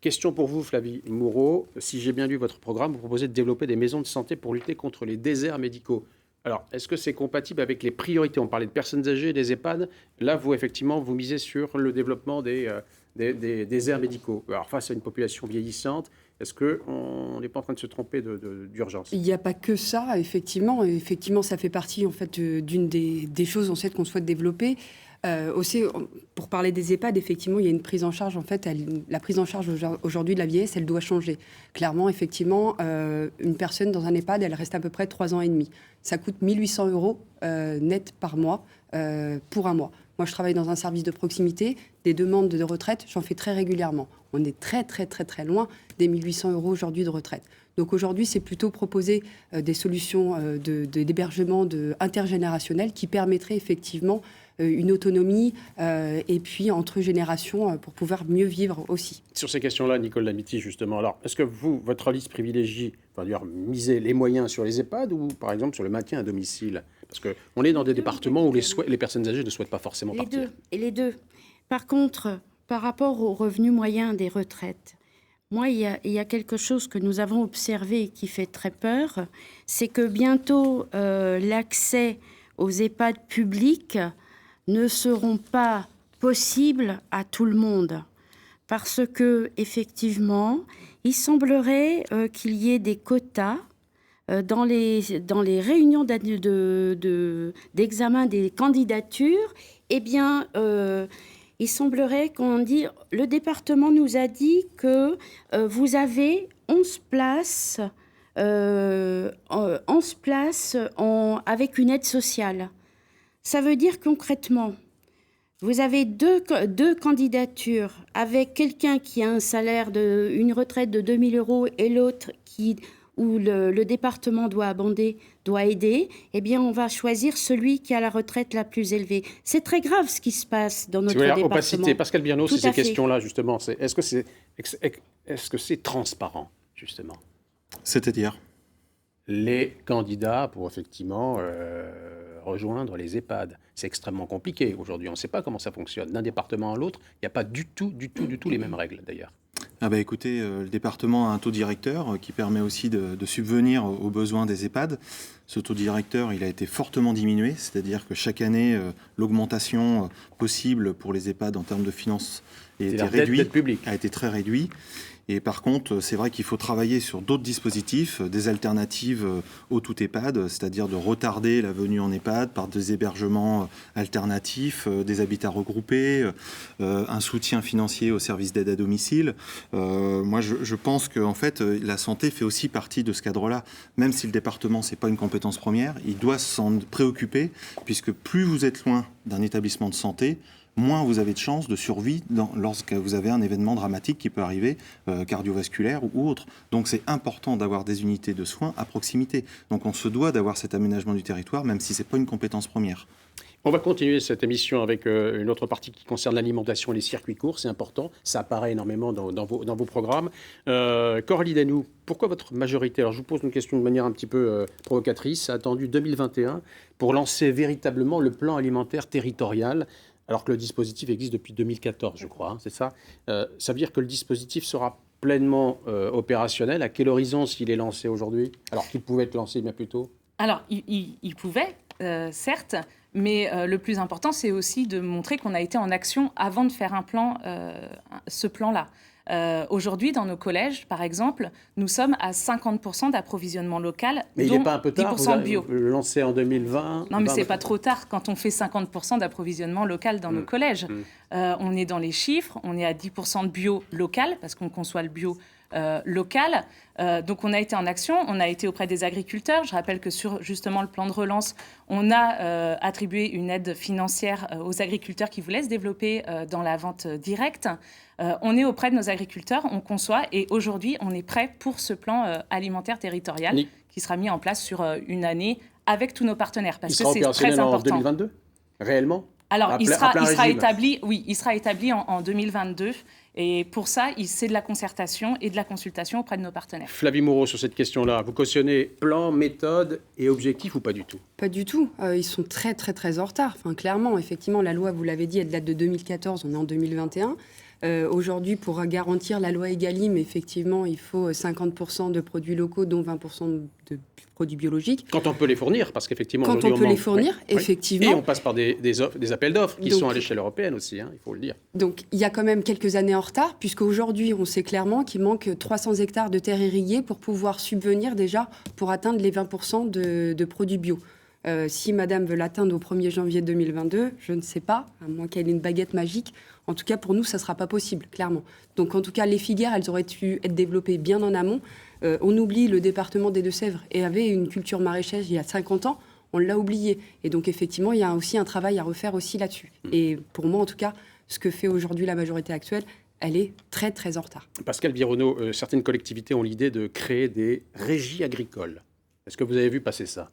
Question pour vous, Flavie Moreau. Si j'ai bien lu votre programme, vous proposez de développer des maisons de santé pour lutter contre les déserts médicaux. Alors, est-ce que c'est compatible avec les priorités ? On parlait de personnes âgées et des EHPAD. Là, vous, effectivement, vous misez sur le développement des déserts médicaux. Alors, face à une population vieillissante, est-ce qu'on n'est pas en train de se tromper d'urgence ? Il n'y a pas que ça, effectivement. Effectivement, ça fait partie en fait, d'une des choses en fait, qu'on souhaite développer. Aussi, pour parler des EHPAD, effectivement, il y a une prise en charge. En fait, la prise en charge aujourd'hui de la vieillesse, elle doit changer. Clairement, effectivement, une personne dans un EHPAD, elle reste à peu près 3 ans et demi. Ça coûte 1 800 € net par mois pour un mois. Moi, je travaille dans un service de proximité. Des demandes de retraite, j'en fais très régulièrement. On est très, très, très, très loin des 1 800 € aujourd'hui de retraite. Donc aujourd'hui, c'est plutôt proposer des solutions d'hébergement intergénérationnel qui permettraient effectivement une autonomie et puis entre générations pour pouvoir mieux vivre aussi. Sur ces questions-là, Nicole Lamity, justement, alors, est-ce que votre liste privilégie, miser les moyens sur les EHPAD ou, par exemple, sur le maintien à domicile ? Parce qu'on est dans des départements où les personnes âgées ne souhaitent pas forcément partir. Les deux. Par contre, par rapport aux revenus moyens des retraites, moi, il y a quelque chose que nous avons observé qui fait très peur, c'est que bientôt, l'accès aux EHPAD publics ne seront pas possibles à tout le monde. Parce que, effectivement, il semblerait qu'il y ait des quotas dans les réunions d'examen des candidatures. Eh bien, il semblerait qu'on dit, le département nous a dit que vous avez 11 places, avec une aide sociale. Ça veut dire concrètement, vous avez deux candidatures avec quelqu'un qui a un salaire une retraite de 2 000 € et l'autre où le département doit aider, eh bien, on va choisir celui qui a la retraite la plus élevée. C'est très grave ce qui se passe dans notre département. Opacité. Pascal Bianeau, c'est ces questions-là, justement. Est-ce que c'est transparent, justement ? C'est-à-dire ? Les candidats pour, effectivement, rejoindre les EHPAD. C'est extrêmement compliqué aujourd'hui. On ne sait pas comment ça fonctionne. D'un département à l'autre, il n'y a pas du tout les mêmes règles, d'ailleurs. Écoutez, le département a un taux directeur qui permet aussi de subvenir aux besoins des EHPAD. Ce taux directeur, il a été fortement diminué, c'est-à-dire que chaque année, l'augmentation possible pour les EHPAD en termes de finances a été très réduite. Et par contre, c'est vrai qu'il faut travailler sur d'autres dispositifs, des alternatives au tout EHPAD, c'est-à-dire de retarder la venue en EHPAD par des hébergements alternatifs, des habitats regroupés, un soutien financier aux services d'aide à domicile. Moi, je pense que en fait, la santé fait aussi partie de ce cadre-là. Même si le département, c'est pas une compétence première, il doit s'en préoccuper, puisque plus vous êtes loin d'un établissement de santé, moins vous avez de chances de survie lorsque vous avez un événement dramatique qui peut arriver, cardiovasculaire ou autre. Donc c'est important d'avoir des unités de soins à proximité. Donc on se doit d'avoir cet aménagement du territoire, même si ce n'est pas une compétence première. On va continuer cette émission avec une autre partie qui concerne l'alimentation et les circuits courts. C'est important, ça apparaît énormément dans vos programmes. Coralie Danou, pourquoi votre majorité, alors je vous pose une question de manière un petit peu provocatrice, a attendu 2021 pour lancer véritablement le plan alimentaire territorial, alors que le dispositif existe depuis 2014, je crois, c'est ça. Ça veut dire que le dispositif sera pleinement opérationnel. À quel horizon s'il est lancé aujourd'hui, alors qu'il pouvait être lancé bien plus tôt? Alors, il pouvait, certes, mais le plus important, c'est aussi de montrer qu'on a été en action avant de faire ce plan-là. Aujourd'hui, dans nos collèges, par exemple, nous sommes à 50% d'approvisionnement local, mais dont il n'est pas un peu tard, 10% de bio. Vous le lancez en 2020. Non, mais c'est pas trop tard quand on fait 50% d'approvisionnement local dans nos collèges. On est dans les chiffres, on est à 10% de bio local, parce qu'on conçoit le bio local. Donc on a été en action, on a été auprès des agriculteurs. Je rappelle que sur justement le plan de relance, on a attribué une aide financière aux agriculteurs qui voulaient se développer dans la vente directe. On est auprès de nos agriculteurs, on conçoit et aujourd'hui on est prêt pour ce plan alimentaire territorial qui sera mis en place sur une année avec tous nos partenaires parce que c'est très important. En 2022, réellement? Alors, il sera établi en 2022. Et pour ça, c'est de la concertation et de la consultation auprès de nos partenaires. Flavie Moreau, sur cette question-là, vous cautionnez plan, méthode et objectif ou pas du tout? Pas du tout. Ils sont très, très, très en retard. Enfin, clairement, effectivement, la loi, vous l'avez dit, elle date de 2014, on est en 2021. Aujourd'hui, pour garantir la loi Egalim, effectivement, il faut 50% de produits locaux, dont 20% de produits biologiques. Quand on peut les fournir, parce qu'effectivement... Quand on peut les fournir, effectivement. Et on passe par des appels d'offres qui sont à l'échelle européenne aussi, il faut le dire. Donc, il y a quand même quelques années en retard, puisqu'aujourd'hui, on sait clairement qu'il manque 300 hectares de terres irriguées pour pouvoir subvenir déjà pour atteindre les 20% de produits bio. Si madame veut l'atteindre au 1er janvier 2022, je ne sais pas, à moins qu'elle ait une baguette magique. En tout cas, pour nous, ça ne sera pas possible, clairement. Donc, en tout cas, les filières, elles auraient dû être développées bien en amont. On oublie le département des Deux-Sèvres et avait une culture maraîchère il y a 50 ans. On l'a oublié. Et donc, effectivement, il y a aussi un travail à refaire aussi là-dessus. Et pour moi, en tout cas, ce que fait aujourd'hui la majorité actuelle, elle est très, très en retard. Pascal Bironneau, certaines collectivités ont l'idée de créer des régies agricoles. Est-ce que vous avez vu passer ça?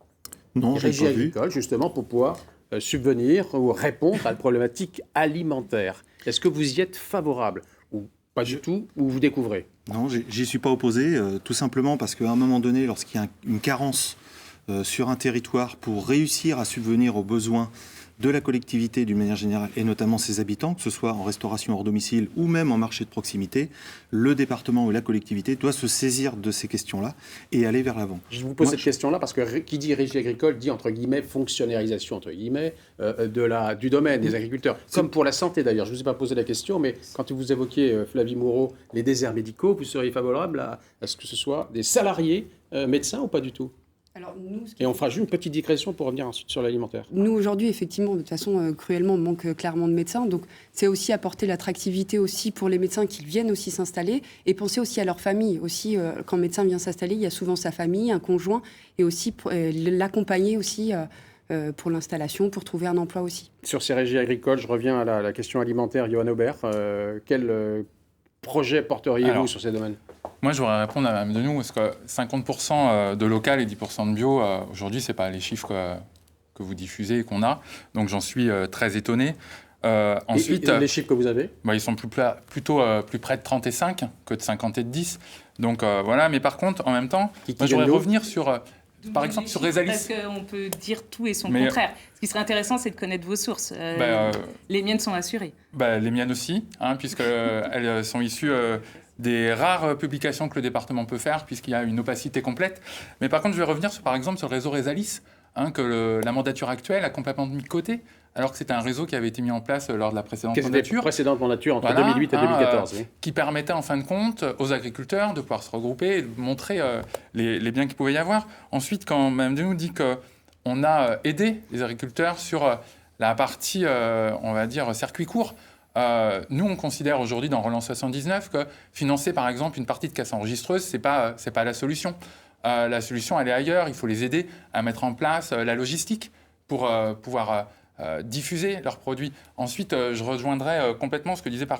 Non, je n'ai pas vu. Agricoles, justement, pour pouvoir subvenir ou répondre à la problématique alimentaire. Est-ce que vous y êtes favorable ou pas du tout, ou vous découvrez? Non, j'y suis pas opposé, tout simplement parce qu'à un moment donné, lorsqu'il y a une carence sur un territoire pour réussir à subvenir aux besoins de la collectivité d'une manière générale, et notamment ses habitants, que ce soit en restauration hors domicile ou même en marché de proximité, le département ou la collectivité doit se saisir de ces questions-là et aller vers l'avant. Je vous pose cette question-là parce que qui dit régie agricole dit, entre guillemets, fonctionnalisation, entre guillemets, du domaine des agriculteurs. Comme pour la santé, d'ailleurs. Je ne vous ai pas posé la question, mais quand vous évoquiez, Flavie Moreau, les déserts médicaux, vous seriez favorable à ce que ce soit des salariés médecins ou pas du tout? Alors, nous, et on fera juste une petite digression pour revenir ensuite sur l'alimentaire. Nous, aujourd'hui, effectivement, de toute façon, cruellement, on manque clairement de médecins. Donc, c'est aussi apporter l'attractivité aussi pour les médecins qui viennent aussi s'installer et penser aussi à leur famille. Aussi, quand un médecin vient s'installer, il y a souvent sa famille, un conjoint, et aussi l'accompagner aussi pour l'installation, pour trouver un emploi aussi. Sur ces régies agricoles, je reviens à la question alimentaire. Johan Aubert, quel projet porteriez-vous sur ces domaines? Moi, je voudrais répondre à Mme Denou, parce que 50% de local et 10% de bio, aujourd'hui, ce n'est pas les chiffres que vous diffusez et qu'on a. Donc, j'en suis très étonné. Ensuite, les chiffres que vous avez? Ils sont plutôt plus près de 30 et 5 que de 50 et de 10. Donc, voilà. Mais par contre, en même temps, moi, je voudrais revenir sur... Par exemple, sur Resalis. Parce qu'on peut dire tout et son contraire. Ce qui serait intéressant, c'est de connaître vos sources. Les miennes sont assurées. Les miennes aussi, puisqu'elles sont issues des rares publications que le département peut faire, puisqu'il y a une opacité complète. Mais par contre, je vais revenir, par exemple, sur le réseau Resalis, que la mandature actuelle a complètement mis de côté, alors que c'était un réseau qui avait été mis en place lors de la précédente mandature. Précédente mandature, entre 2008 et 2014. Oui. Qui permettait, en fin de compte, aux agriculteurs de pouvoir se regrouper et de montrer les biens qu'il pouvait y avoir. Ensuite, quand Mme Denou dit qu'on a aidé les agriculteurs sur la partie, on va dire, circuit court, nous, on considère aujourd'hui dans Relance 79 que financer, par exemple, une partie de caisse enregistreuse, c'est pas la solution. La solution, elle est ailleurs. Il faut les aider à mettre en place la logistique pour pouvoir diffuser leurs produits. Ensuite, je rejoindrai complètement ce que disait par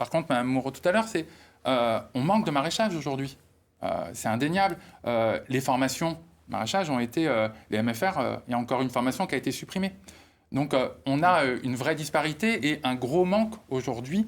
contre Mme Moreau tout à l'heure, c'est on manque de maraîchage aujourd'hui. C'est indéniable. Les formations maraîchage ont été, les MFR, il y a encore une formation qui a été supprimée. Donc on a une vraie disparité et un gros manque aujourd'hui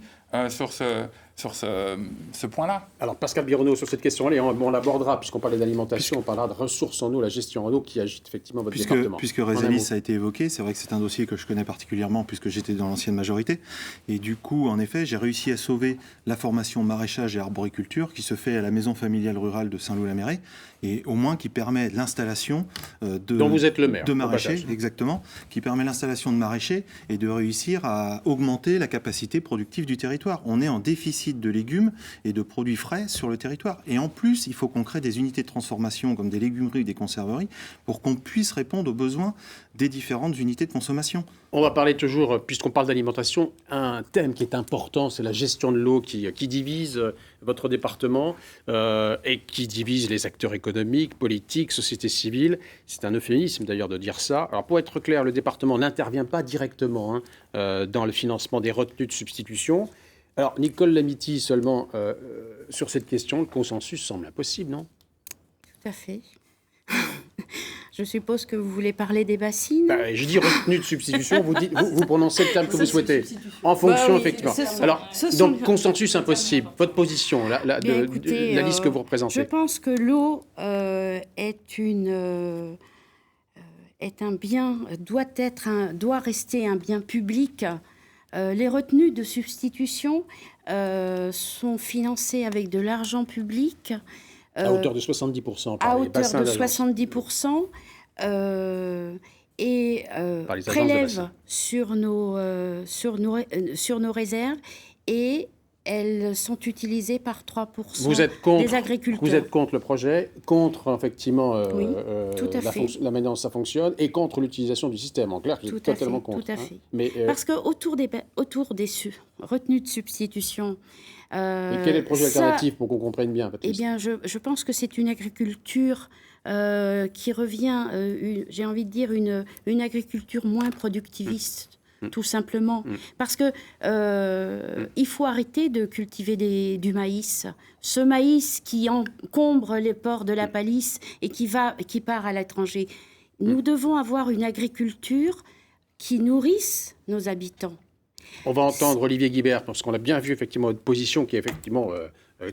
sur ce point-là. Alors Pascal Birauneau, sur cette question-là, on l'abordera, puisqu'on parlait d'alimentation, on parlera de ressources en eau, la gestion en eau qui agite effectivement votre département. Puisque Resalis a été évoqué, c'est vrai que c'est un dossier que je connais particulièrement puisque j'étais dans l'ancienne majorité. Et du coup, en effet, j'ai réussi à sauver la formation maraîchage et arboriculture qui se fait à la maison familiale rurale de Saint-Loup-la-Mairie et au moins qui permet l'installation dont vous êtes le maire, de maraîchers, exactement, qui permet l'installation de maraîchers et de réussir à augmenter la capacité productive du territoire. On est en déficit de légumes et de produits frais sur le territoire. Et en plus, il faut qu'on crée des unités de transformation comme des légumeries, des conserveries, pour qu'on puisse répondre aux besoins des différentes unités de consommation. On va parler toujours, puisqu'on parle d'alimentation, un thème qui est important, c'est la gestion de l'eau qui divise votre département et qui divise les acteurs économiques, politiques, société civile. C'est un euphémisme d'ailleurs de dire ça. Alors pour être clair, le département n'intervient pas directement dans le financement des retenues de substitution. Alors Nicole Lamity, seulement sur cette question, le consensus semble impossible, non ? Tout à fait. Je suppose que vous voulez parler des bassines. Je dis retenue de substitution, vous prononcez le terme que vous souhaitez. En fonction, effectivement. Alors, donc, consensus impossible. Votre position, la liste que vous représentez. Je pense que l'eau est un bien, doit rester un bien public. Les retenues de substitution sont financées avec de l'argent public. À hauteur de 70%. À hauteur de 70%. Et prélèvent sur nos réserves et elles sont utilisées par 3% des agriculteurs. Vous êtes contre le projet, contre effectivement oui, tout à fait. La manière dont ça fonctionne et contre l'utilisation du système. En clair, vous êtes totalement contre. Tout à fait. Mais, parce qu'autour des retenues de substitution... et quel est le projet alternatif pour qu'on comprenne bien, Patrice ? Eh bien, je pense que c'est une agriculture qui revient, j'ai envie de dire, une agriculture moins productiviste. Tout simplement. Parce que il faut arrêter de cultiver du maïs. Ce maïs qui encombre les ports de la palisse et qui part à l'étranger. Nous devons avoir une agriculture qui nourrisse nos habitants. On va entendre Olivier Guibert, parce qu'on a bien vu effectivement votre position qui est effectivement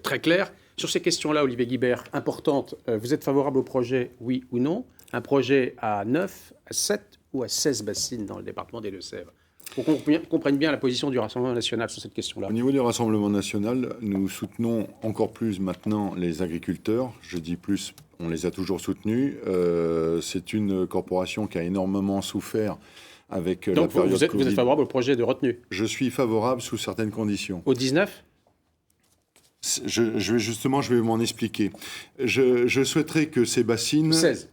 très claire. Sur ces questions-là, Olivier Guibert, importantes, vous êtes favorable au projet, oui ou non ? Un projet à 9, à 7 ou à 16 bassines dans le département des Deux-Sèvres ? Pour qu'on comprenne bien la position du Rassemblement national sur cette question-là. Au niveau du Rassemblement national, nous soutenons encore plus maintenant les agriculteurs. Je dis plus, on les a toujours soutenus. C'est une corporation qui a énormément souffert avec la période Covid. Donc vous êtes favorable au projet de retenue ? Je suis favorable sous certaines conditions. Au 19 ? Je vais m'en expliquer. Je souhaiterais que ces bassines... 16.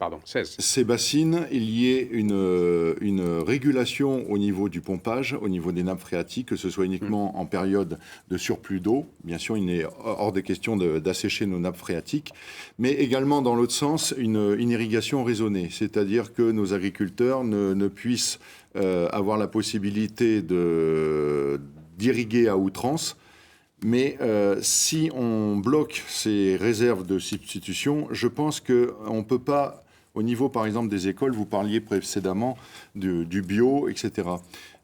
Ces bassines, il y ait une régulation au niveau du pompage, au niveau des nappes phréatiques, que ce soit uniquement en période de surplus d'eau. Bien sûr, il est hors des questions d'assécher nos nappes phréatiques, mais également dans l'autre sens, une irrigation raisonnée, c'est-à-dire que nos agriculteurs ne puissent avoir la possibilité d'irriguer à outrance. Mais si on bloque ces réserves de substitution, je pense qu'on ne peut pas, au niveau par exemple des écoles, vous parliez précédemment du bio, etc.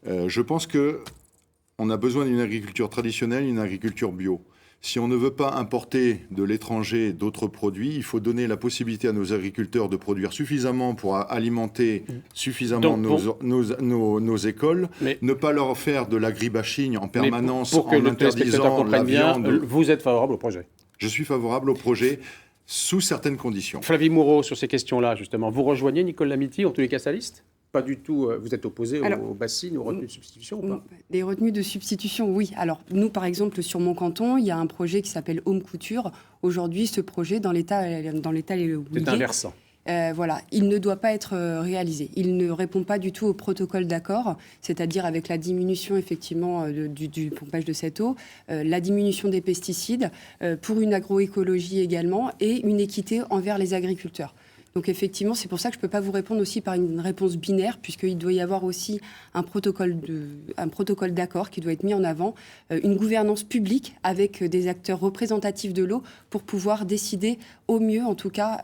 Je pense qu'on a besoin d'une agriculture traditionnelle, une agriculture bio. Si on ne veut pas importer de l'étranger d'autres produits, il faut donner la possibilité à nos agriculteurs de produire suffisamment pour alimenter suffisamment nos écoles, ne pas leur faire de l'agribashing en permanence pour que en le téléspectateur interdisant la comprenne bien, viande. vous êtes favorable au projet. Je suis favorable au projet sous certaines conditions. Flavie Moreau, sur ces questions-là, justement, vous rejoignez Nicole Lamity, en tous les cas sa liste ? Pas du tout, vous êtes opposé aux bassines, aux retenues de substitution ou pas ? Les retenues de substitution, oui. Alors, nous, par exemple, sur mon canton, il y a un projet qui s'appelle Home Couture. Aujourd'hui, ce projet, dans l'état où il C'est inversant. Voilà, il ne doit pas être réalisé. Il ne répond pas du tout au protocole d'accord, c'est-à-dire avec la diminution effectivement du pompage de cette eau, la diminution des pesticides, pour une agroécologie également, et une équité envers les agriculteurs. Donc effectivement, c'est pour ça que je ne peux pas vous répondre aussi par une réponse binaire, puisqu'il doit y avoir aussi un protocole d'accord qui doit être mis en avant, une gouvernance publique avec des acteurs représentatifs de l'eau pour pouvoir décider au mieux, en tout cas,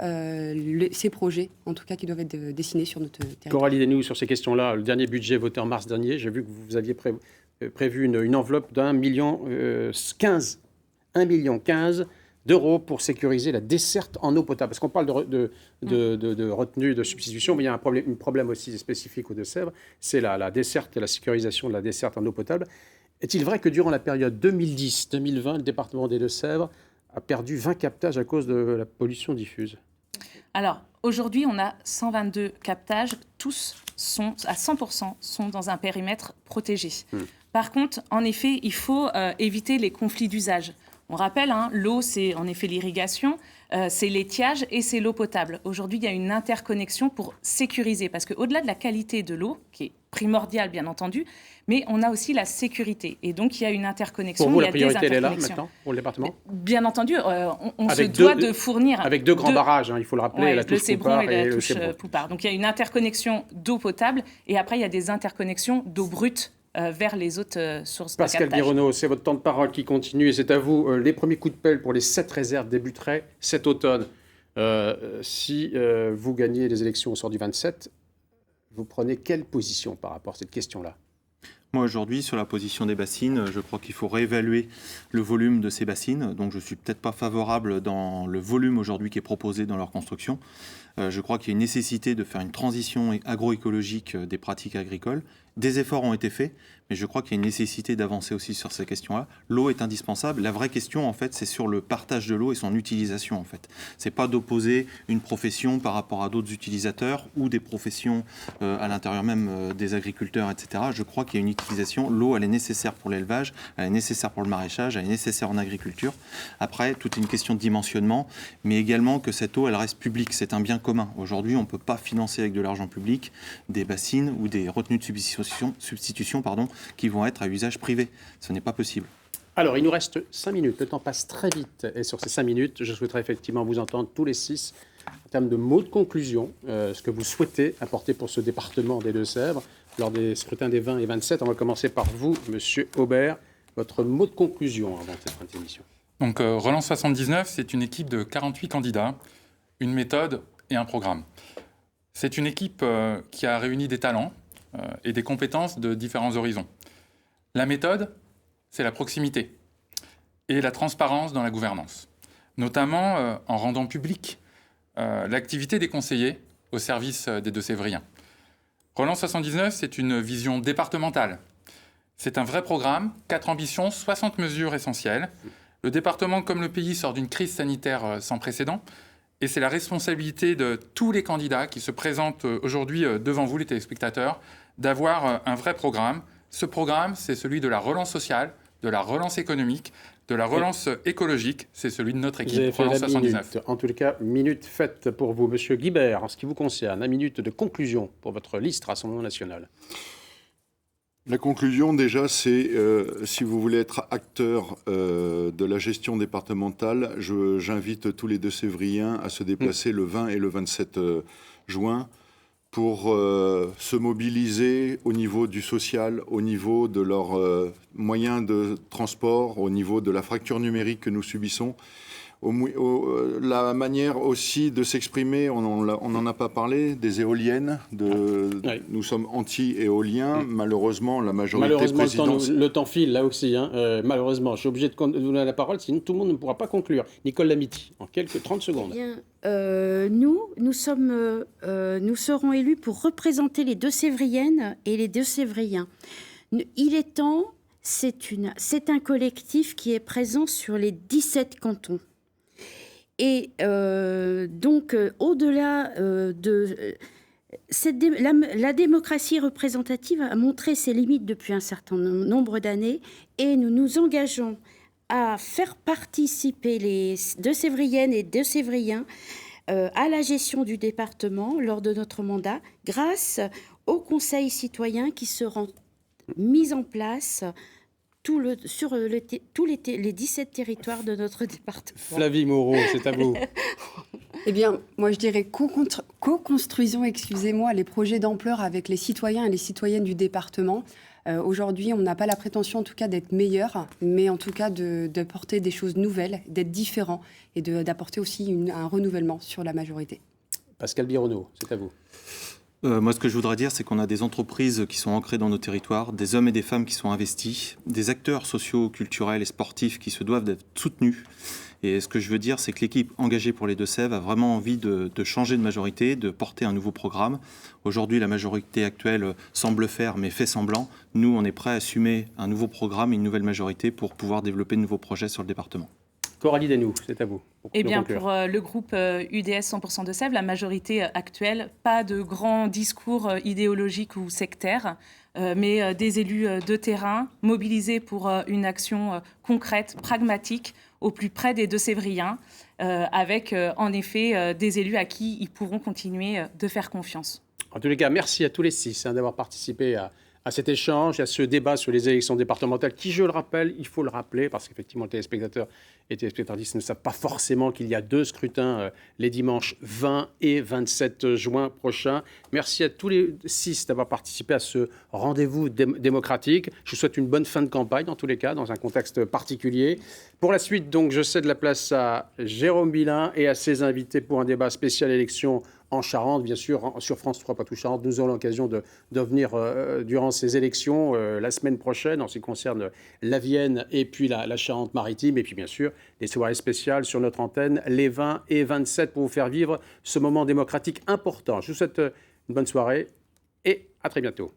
ces projets, en tout cas, qui doivent être dessinés sur notre territoire. Coralie Desnoux, sur ces questions-là, le dernier budget voté en mars dernier, j'ai vu que vous aviez prévu une enveloppe d'1,15 million d'euros pour sécuriser la desserte en eau potable. Parce qu'on parle de retenue de substitution, mais il y a un problème aussi spécifique aux Deux-Sèvres, c'est la desserte et la sécurisation de la desserte en eau potable. Est-il vrai que durant la période 2010-2020, le département des Deux-Sèvres a perdu 20 captages à cause de la pollution diffuse ? Alors, aujourd'hui, on a 122 captages. Tous sont, à 100%, sont dans un périmètre protégé. Par contre, en effet, il faut éviter les conflits d'usage. On rappelle, l'eau, c'est en effet l'irrigation, c'est l'étiage et c'est l'eau potable. Aujourd'hui, il y a une interconnexion pour sécuriser, parce qu'au-delà de la qualité de l'eau, qui est primordiale, bien entendu, mais on a aussi la sécurité. Et donc, il y a une interconnexion. Pour vous, la priorité, elle est là, maintenant, pour le département ? Bien entendu, on se doit de fournir... Avec deux grands barrages, il faut le rappeler, la touche Poupard et la touche Poupard. Donc, il y a une interconnexion d'eau potable, et après, il y a des interconnexions d'eau brute vers les autres sources de captage. Pascal Guérenaud, c'est votre temps de parole qui continue et c'est à vous. Les premiers coups de pelle pour les 7 réserves débuteraient cet automne. Si vous gagnez les élections au sort du 27, vous prenez quelle position par rapport à cette question-là ? Moi, aujourd'hui, sur la position des bassines, je crois qu'il faut réévaluer le volume de ces bassines. Donc, je ne suis peut-être pas favorable dans le volume aujourd'hui qui est proposé dans leur construction. Je crois qu'il y a une nécessité de faire une transition agroécologique des pratiques agricoles. Des efforts ont été faits, mais je crois qu'il y a une nécessité d'avancer aussi sur ces questions-là. L'eau est indispensable. La vraie question, en fait, c'est sur le partage de l'eau et son utilisation, en fait. C'est pas d'opposer une profession par rapport à d'autres utilisateurs ou des professions à l'intérieur même des agriculteurs, etc. Je crois qu'il y a une utilisation. L'eau, elle est nécessaire pour l'élevage, elle est nécessaire pour le maraîchage, elle est nécessaire en agriculture. Après, toute une question de dimensionnement, mais également que cette eau, elle reste publique. C'est un bien commun. Aujourd'hui, on ne peut pas financer avec de l'argent public des bassines ou des retenues de substitution qui vont être à usage privé. Ce n'est pas possible. Alors, il nous reste 5 minutes. Le temps passe très vite. Et sur ces 5 minutes, je souhaiterais effectivement vous entendre tous les 6 en termes de mots de conclusion, ce que vous souhaitez apporter pour ce département des Deux-Sèvres lors des scrutins des 20 et 27. On va commencer par vous, Monsieur Aubert. Votre mot de conclusion avant cette fin d'émission. Donc, Relance 79, c'est une équipe de 48 candidats, une méthode et un programme. C'est une équipe qui a réuni des talents et des compétences de différents horizons. La méthode, c'est la proximité et la transparence dans la gouvernance, notamment en rendant public l'activité des conseillers au service des Deux-Sévriens. Relance 79, c'est une vision départementale. C'est un vrai programme, 4 ambitions, 60 mesures essentielles. Le département, comme le pays, sort d'une crise sanitaire sans précédent. Et c'est la responsabilité de tous les candidats qui se présentent aujourd'hui devant vous, les téléspectateurs, d'avoir un vrai programme. Ce programme, c'est celui de la relance sociale, de la relance économique, de la relance écologique. C'est celui de notre équipe, Vous avez fait Relance la 79. minute. En tout cas, minute faite pour vous. Monsieur Guibert, en ce qui vous concerne, la minute de conclusion pour votre liste Rassemblement national. La conclusion, déjà, c'est si vous voulez être acteur de la gestion départementale, j'invite tous les Deux-Sévriens à se déplacer le 20 et le 27 juin pour se mobiliser au niveau du social, au niveau de leurs moyens de transport, au niveau de la fracture numérique que nous subissons. la manière aussi de s'exprimer, on n'en a pas parlé, des éoliennes. Oui. Nous sommes anti-éoliens. Malheureusement, la majorité Malheureusement, présidentielle... le temps file là aussi. Malheureusement, je suis obligé de vous donner la parole, sinon tout le monde ne pourra pas conclure. Nicole Lamity, en quelques 30 secondes. Eh bien, nous serons élus pour représenter les Deux-Sévriennes et les Deux-Sévriens. Il est temps, c'est un collectif qui est présent sur les 17 cantons. Et donc, au-delà de... la démocratie représentative a montré ses limites depuis un certain nombre d'années et nous nous engageons à faire participer les Deux-Sévriennes et Deux-Sévriens à la gestion du département lors de notre mandat grâce au conseil citoyen qui sera mis en place sur les 17 territoires de notre département. Flavie Moreau, c'est à vous. Eh bien, moi, je dirais co-construisons, les projets d'ampleur avec les citoyens et les citoyennes du département. Aujourd'hui, on n'a pas la prétention, en tout cas, d'être meilleur, mais en tout cas de porter des choses nouvelles, d'être différent et d'apporter aussi un renouvellement sur la majorité. Pascal Bironneau, c'est à vous. Moi, ce que je voudrais dire, c'est qu'on a des entreprises qui sont ancrées dans nos territoires, des hommes et des femmes qui sont investis, des acteurs sociaux, culturels et sportifs qui se doivent d'être soutenus. Et ce que je veux dire, c'est que l'équipe engagée pour les Deux-Sèvres a vraiment envie de changer de majorité, de porter un nouveau programme. Aujourd'hui, la majorité actuelle semble faire, mais fait semblant. Nous, on est prêts à assumer un nouveau programme et une nouvelle majorité pour pouvoir développer de nouveaux projets sur le département. Coralie Desnoux, c'est à vous. Eh bien, pour le groupe UDS 100% Deux-Sèvres, la majorité actuelle, pas de grands discours idéologiques ou sectaires, mais des élus de terrain mobilisés pour une action concrète, pragmatique, au plus près des Deux-Sévriens, avec en effet des élus à qui ils pourront continuer de faire confiance. En tous les cas, merci à tous les 6 d'avoir participé à cet échange, à ce débat sur les élections départementales qui, je le rappelle, il faut le rappeler, parce qu'effectivement, les téléspectateurs et téléspectatrices ne savent pas forcément qu'il y a 2 scrutins les dimanches 20 et 27 juin prochains. Merci à tous les 6 d'avoir participé à ce rendez-vous démocratique. Je vous souhaite une bonne fin de campagne, en tous les cas, dans un contexte particulier. Pour la suite, donc, je cède la place à Jérôme Bilin et à ses invités pour un débat spécial élection en Charente, bien sûr, sur France 3 Poitou-Charentes. Nous aurons l'occasion de venir durant ces élections la semaine prochaine en ce qui concerne la Vienne et puis la Charente-Maritime. Et puis, bien sûr, des soirées spéciales sur notre antenne les 20 et 27 pour vous faire vivre ce moment démocratique important. Je vous souhaite une bonne soirée et à très bientôt.